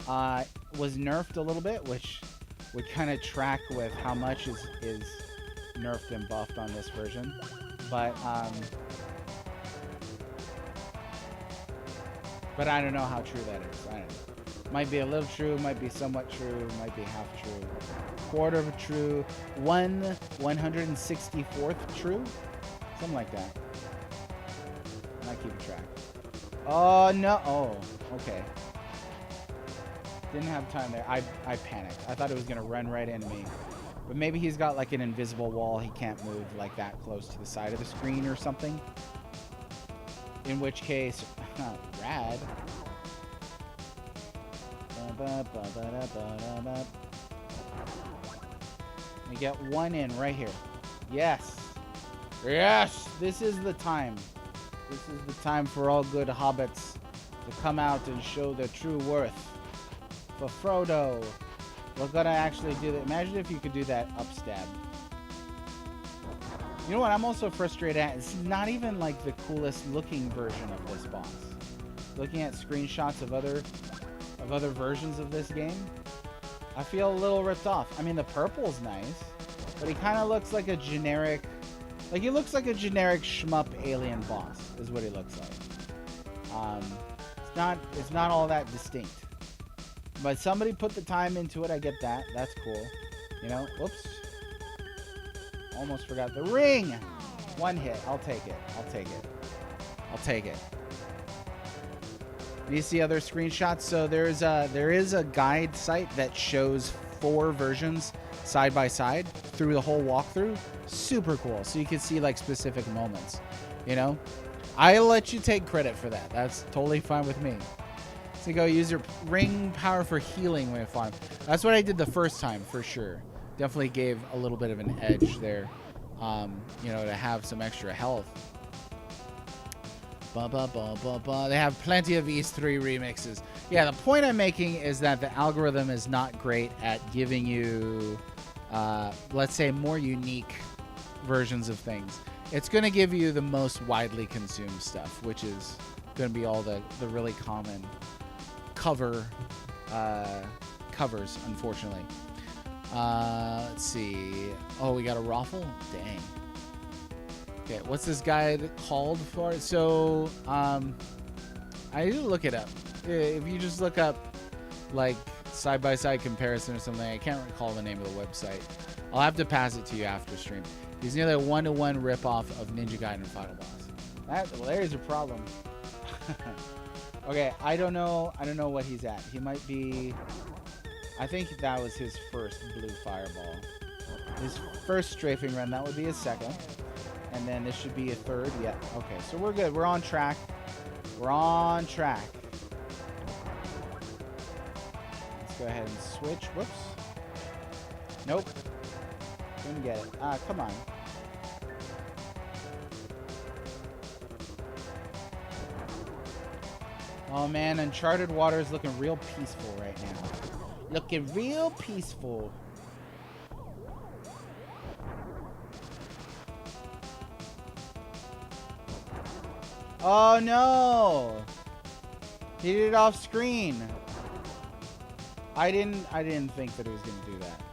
was nerfed a little bit, which would kind of track with how much is nerfed and buffed on this version. But I don't know how true that is. I don't know. Might be a little true, might be somewhat true, might be half true, quarter of a true, 1/164th true, something like that. I'm not keeping track. Oh no! Oh, okay. Didn't have time there. I panicked. I thought it was gonna run right into me, but maybe he's got like an invisible wall. He can't move like that close to the side of the screen or something. In which case, rad. We get one in right here. Yes. Yes. This is the time. This is the time for all good hobbits to come out and show their true worth. For Frodo, we're gonna actually do that. Imagine if you could do that up stab. You know what I'm also frustrated at? It's not even like the coolest looking version of this boss. Looking at screenshots of other versions of this game, I feel a little ripped off. I mean, the purple's nice, but he kind of looks like a generic, he looks like a generic shmup alien boss, is what he looks like. It's not all that distinct. But somebody put the time into it, I get that. That's cool. You know, whoops. Almost forgot the ring. One hit, I'll take it. You see other screenshots? So there is a guide site that shows 4 versions side by side through the whole walkthrough. Super cool. So you can see like specific moments, you know? I'll let you take credit for that. That's totally fine with me. So you go use your ring power for healing when you fought him. That's what I did the first time for sure. Definitely gave a little bit of an edge there, you know, to have some extra health. They have plenty of East 3 remixes. Yeah, the point I'm making is that the algorithm is not great at giving you, let's say, more unique versions of things. It's going to give you the most widely consumed stuff, which is going to be all the really common covers, unfortunately. Let's see. Oh, we got a raffle? Dang. Okay, what's this guy called for? So, I need to look it up. If you just look up, like, side-by-side comparison or something, I can't recall the name of the website. I'll have to pass it to you after stream. He's nearly a one-to-one ripoff of Ninja Gaiden Final Boss. Well, there's your problem. Okay, I don't know what he's at. He might be... I think that was his first blue fireball. His first strafing run, that would be his second. And then this should be a third. Yeah, okay, so we're good. We're on track. We're on track. Let's go ahead and switch. Whoops. Nope. Didn't get it. Come on. Oh man, Uncharted Water is looking real peaceful right now. Looking real peaceful. Oh no! He did it off screen. I didn't think that it was gonna do that.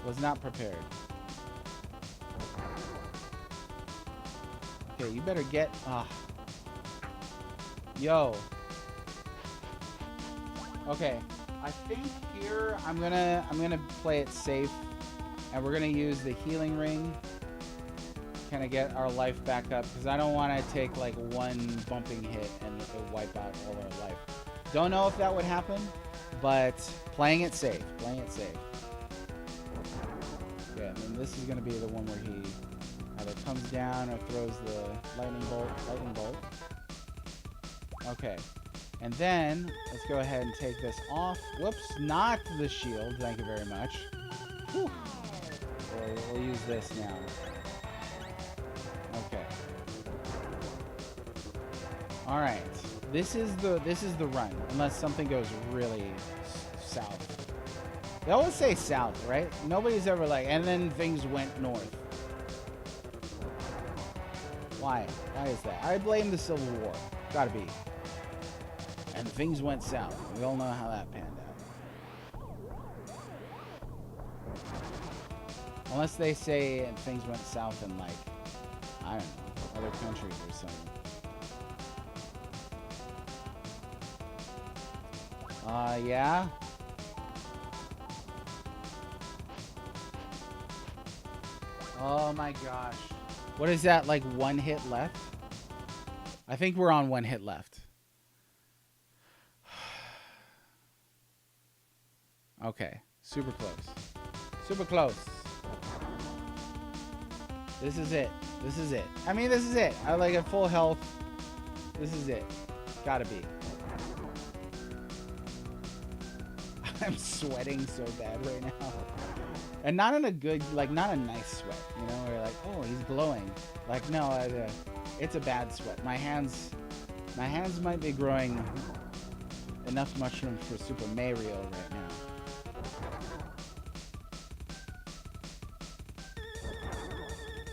Was not prepared. Okay, you better get Yo. Okay, I think here I'm gonna play it safe, and we're gonna use the healing ring. Kind of get our life back up, because I don't want to take like one bumping hit and it wipe out all our life. Don't know if that would happen, but playing it safe. Playing it safe. Yeah, and then this is gonna be the one where he either comes down or throws the lightning bolt. Okay. And then, let's go ahead and take this off. Whoops, not the shield. Thank you very much. Whew. We'll use this now. Okay. All right. This is the run, unless something goes really south. They always say south, right? Nobody's ever like, and then things went north. Why? Why is that? I blame the Civil War. Gotta be. And things went south. We all know how that panned out. Unless they say and things went south in, like, I don't know, other countries or something. Yeah? Oh my gosh. What is that, like one hit left? I think we're on one hit left. Okay, super close. Super close. This is it. This is it. I mean, this is it. I like at full health. This is it. Gotta be. I'm sweating so bad right now. And not in a good, like, not a nice sweat. You know, where you're like, oh, he's glowing. Like, no, it's a bad sweat. My hands might be growing enough mushrooms for Super Mario right now.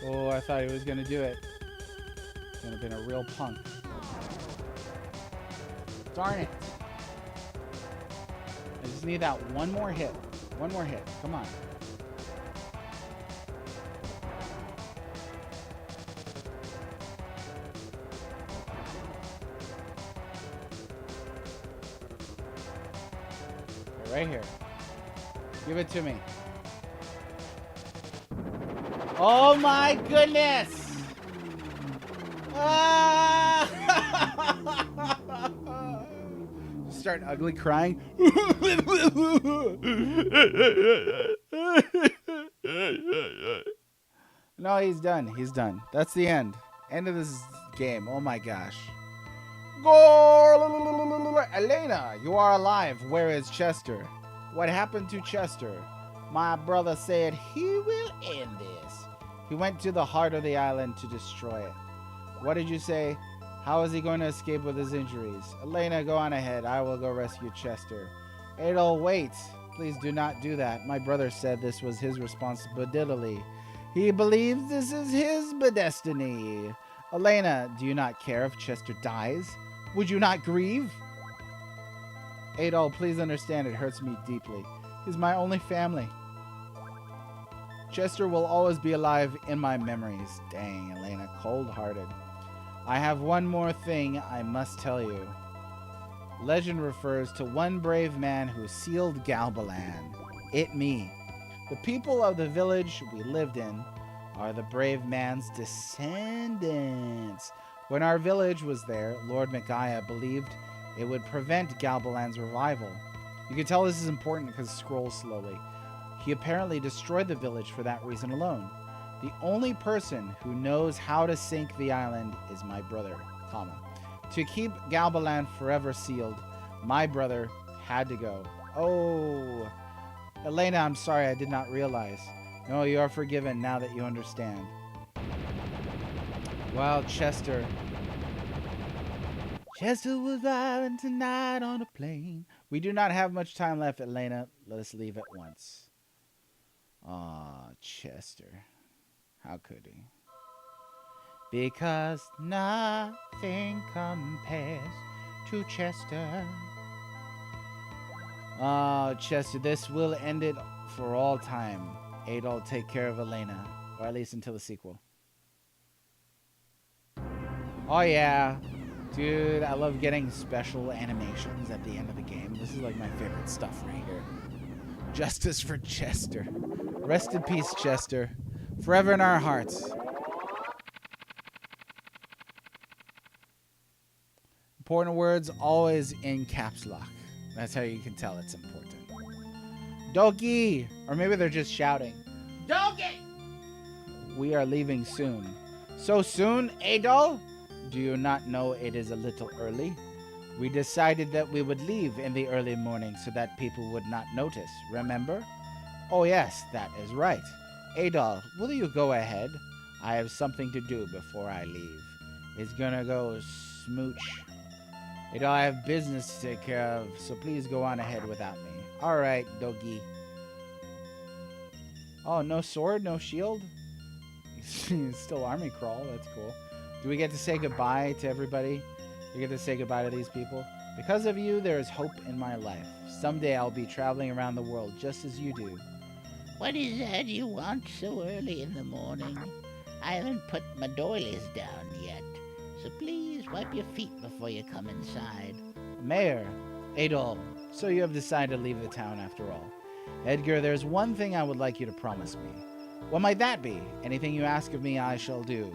Oh, I thought he was gonna do it. It's gonna have been a real punk. Darn it. I just need that one more hit. One more hit. Come on. Right here. Give it to me. Oh my goodness! Ah! Start ugly crying. No, he's done. He's done. That's the end. End of this game. Oh my gosh. Gore! Elena, you are alive. Where is Chester? What happened to Chester? My brother said he will end this. He went to the heart of the island to destroy it. What did you say? How is he going to escape with his injuries? Elena, go on ahead. I will go rescue Chester. Adol, wait. Please do not do that. My brother said this was his responsibility. He believes this is his destiny. Elena, do you not care if Chester dies? Would you not grieve? Adol, please understand it hurts me deeply. He's my only family. Chester will always be alive in my memories. Dang, Elena, cold-hearted. I have one more thing I must tell you. Legend refers to one brave man who sealed Galbalan. It me. The people of the village we lived in are the brave man's descendants. When our village was there, Lord Micaiah believed it would prevent Galbalan's revival. You can tell this is important because it scrolls slowly. He apparently destroyed the village for that reason alone. The only person who knows how to sink the island is my brother, comma. To keep Galbalan forever sealed, my brother had to go. Oh, Elena, I'm sorry, I did not realize. No, you are forgiven now that you understand. Well, Chester was riding tonight on a plane. We do not have much time left, Elena. Let us leave at once. Aw, Chester. How could he? Because nothing compares to Chester. Oh, Chester, this will end it for all time. Adol, take care of Elena. Or at least until the sequel. Oh, yeah. Dude, I love getting special animations at the end of the game. This is like my favorite stuff right here. Justice for Chester. Rest in peace, Chester. Forever in our hearts. Important words always in caps lock. That's how you can tell it's important. Doki! Or maybe they're just shouting. Doki! We are leaving soon. So soon, Adol? Do you not know it is a little early? We decided that we would leave in the early morning so that people would not notice, remember? Oh yes, that is right. Adol, will you go ahead? I have something to do before I leave. It's gonna go smooch. Adol, I have business to take care of, so please go on ahead without me. Alright, Dogi. Oh, no sword, no shield? Still army crawl, that's cool. Do we get to say goodbye to everybody? We get to say goodbye to these people? Because of you, there is hope in my life. Someday I'll be traveling around the world just as you do. What is that you want so early in the morning? I haven't put my doilies down yet, so please wipe your feet before you come inside. Mayor, Adol, so you have decided to leave the town after all. Edgar, there's one thing I would like you to promise me. What might that be? Anything you ask of me, I shall do.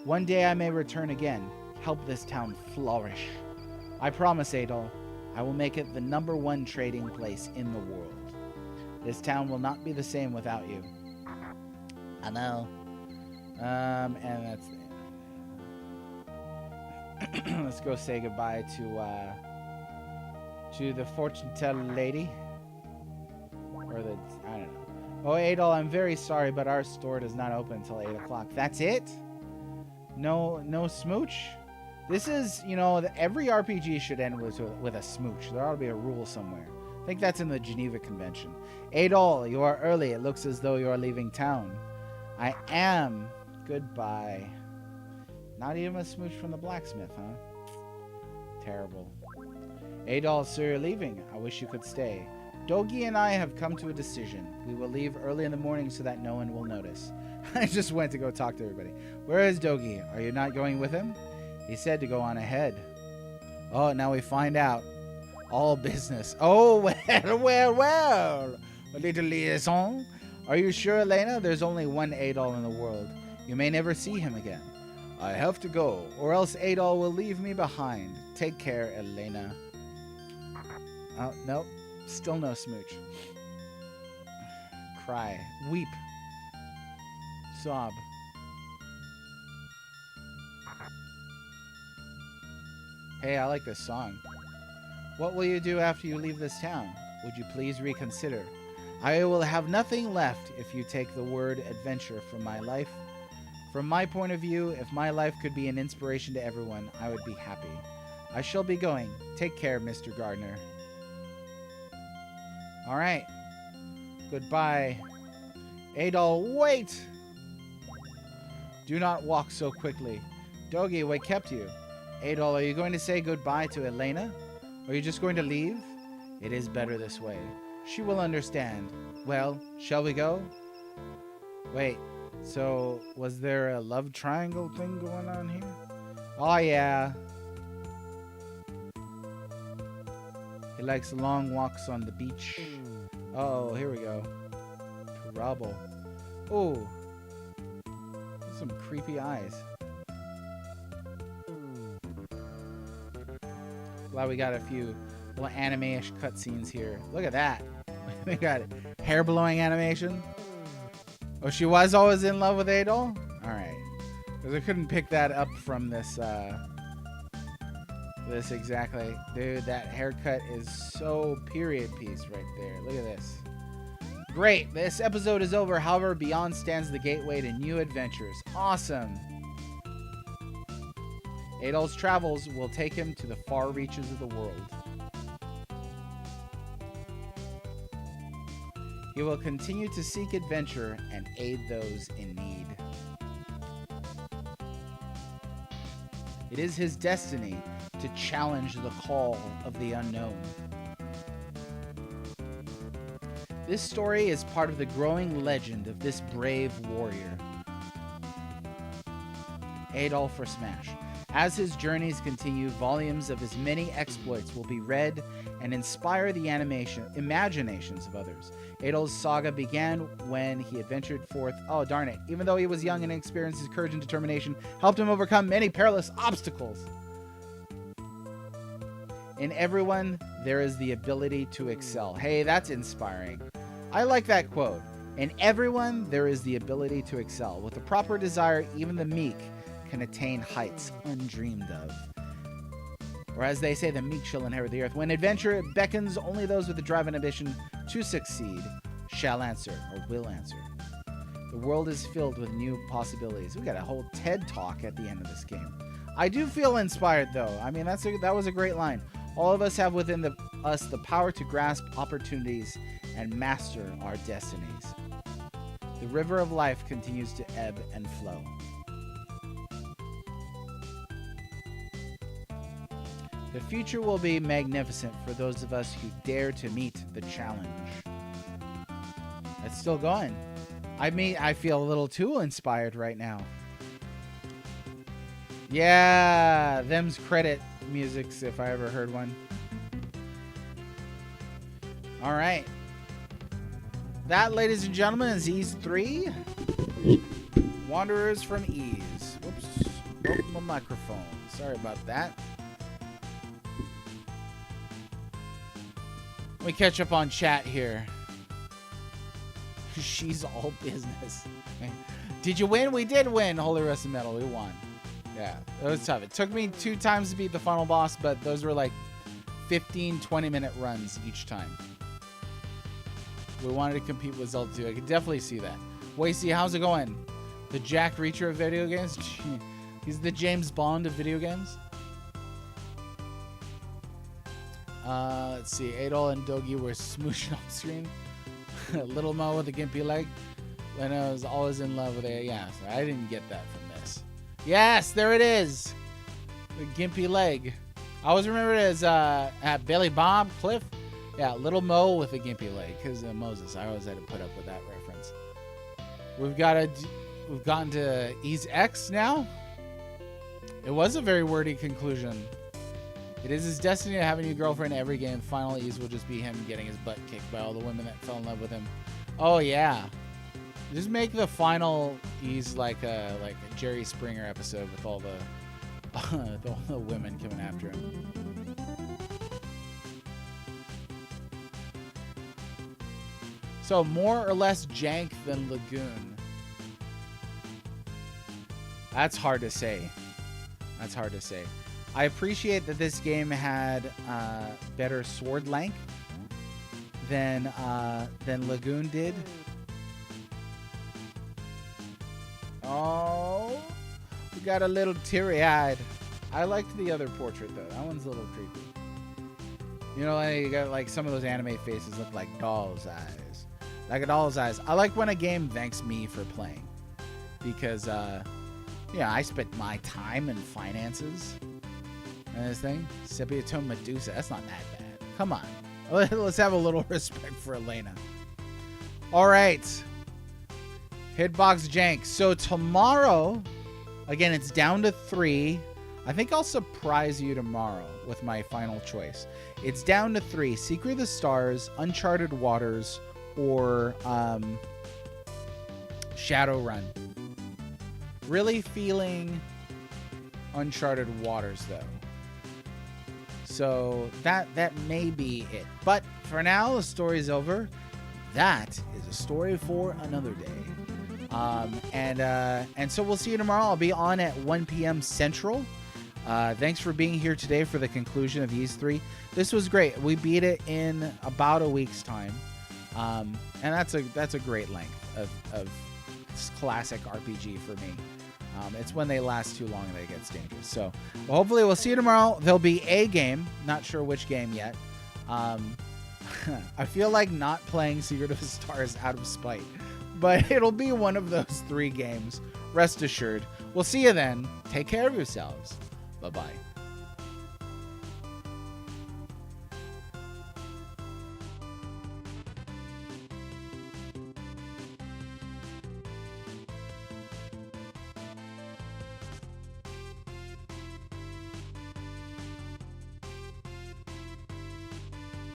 One day I may return again, help this town flourish. I promise, Adol, I will make it the #1 trading place in the world. This town will not be the same without you. I know. And that's it. Let's go say goodbye to the fortune teller lady. Or the, I don't know. Oh, Adol, I'm very sorry, but our store does not open until 8 o'clock. That's it? No smooch? This is, you know, every RPG should end with a smooch. There ought to be a rule somewhere. I think that's in the Geneva Convention. Adol, you are early. It looks as though you are leaving town. I am. Goodbye. Not even a smooch from the blacksmith, huh? Terrible. Adol, so you're leaving. I wish you could stay. Dogi and I have come to a decision. We will leave early in the morning so that no one will notice. I just went to go talk to everybody. Where is Dogi? Are you not going with him? He said to go on ahead. Oh, now we find out. All business. Oh, well. A little liaison. Are you sure, Elena? There's only one Adol in the world. You may never see him again. I have to go, or else Adol will leave me behind. Take care, Elena. Oh, nope. Still no smooch. Cry. Weep. Sob. Hey, I like this song. What will you do after you leave this town? Would you please reconsider? I will have nothing left if you take the word adventure from my life. From my point of view, if my life could be an inspiration to everyone, I would be happy. I shall be going. Take care, Mr. Gardner. All right. Goodbye. Adol, wait! Do not walk so quickly. Dogi, what kept you? Adol, are you going to say goodbye to Elena? Or are you just going to leave? It is better this way. She will understand. Well, shall we go? Wait, so was there a love triangle thing going on here? Oh, yeah. He likes long walks on the beach. Oh, here we go. Trouble. Oh. Some creepy eyes. Glad we got a few little anime-ish cutscenes here. Look at that. We got hair-blowing animation. Oh, she was always in love with Adol? Alright. Because I couldn't pick that up from this, this exactly. Dude, that haircut is so period piece right there. Look at this. Great. This episode is over. However, beyond stands the gateway to new adventures. Awesome. Adol's travels will take him to the far reaches of the world. He will continue to seek adventure and aid those in need. It is his destiny to challenge the call of the unknown. This story is part of the growing legend of this brave warrior. Adol for Smash. As his journeys continue, volumes of his many exploits will be read and inspire the imaginations of others. Adol's saga began when he adventured forth. Oh, darn it. Even though he was young and inexperienced, his courage and determination helped him overcome many perilous obstacles. In everyone, there is the ability to excel. Hey, that's inspiring. I like that quote. In everyone, there is the ability to excel. With the proper desire, even the meek can attain heights undreamed of. Or as they say, the meek shall inherit the earth. When adventure beckons, only those with the drive and ambition to succeed shall answer, or will answer. The world is filled with new possibilities. We got a whole TED Talk at the end of this game. I do feel inspired, though. I mean, that was a great line. All of us have within us the power to grasp opportunities and master our destinies. The river of life continues to ebb and flow. The future will be magnificent for those of us who dare to meet the challenge. It's still going. I feel a little too inspired right now. Yeah, them's credit musics if I ever heard one. All right. That, ladies and gentlemen, is Ys 3. Wanderers from Ys. Whoops. Broke my microphone. Sorry about that. Let me catch up on chat here. She's all business. Did you win? We did win. Holy Rusted Metal. We won. Yeah, it was tough. It took me 2 times to beat the final boss, but those were like 15, 20-minute runs each time. We wanted to compete with Zelda 2. I could definitely see that. Wasey, how's it going? The Jack Reacher of video games? He's the James Bond of video games. Let's see. Adol and Dogi were smooshing off screen. Little Mo with a gimpy leg. Lena was always in love with it. Yeah, so I didn't get that from this. Yes, there it is. The gimpy leg. I always remember it as at Billy Bob Cliff. Yeah, Little Mo with a gimpy leg. Because Moses. I always had to put up with that reference. We've gotten to Ys X now. It was a very wordy conclusion. It is his destiny to have a new girlfriend in every game. Final Ys will just be him getting his butt kicked by all the women that fell in love with him. Oh yeah. Just make the final Ys like a Jerry Springer episode with all the women coming after him. So more or less jank than Lagoon. That's hard to say. That's hard to say. I appreciate that this game had better sword length than Lagoon did. Oh, we got a little teary-eyed. I liked the other portrait though. That one's a little creepy. You know, like, you got like some of those anime faces look like doll's eyes. Like a doll's eyes. I like when a game thanks me for playing, because yeah, I spent my time and finances and this thing. Sepiatone Medusa. That's not that bad. Come on. Let's have a little respect for Elena. All right. Hitbox Jank. So tomorrow, again, it's down to 3. I think I'll surprise you tomorrow with my final choice. It's down to 3. Secret of the Stars, Uncharted Waters, or Shadowrun. Really feeling Uncharted Waters, though. So that may be it. But for now, the story's over. That is a story for another day. And so we'll see you tomorrow. I'll be on at 1 p.m. Central. Thanks for being here today for the conclusion of Ys 3. This was great. We beat it in about a week's time. And that's a great length of classic RPG for me. It's when they last too long that it gets dangerous. So hopefully we'll see you tomorrow. There'll be a game. Not sure which game yet. I feel like not playing Secret of the Stars out of spite. But it'll be one of those 3 games. Rest assured. We'll see you then. Take care of yourselves. Bye-bye.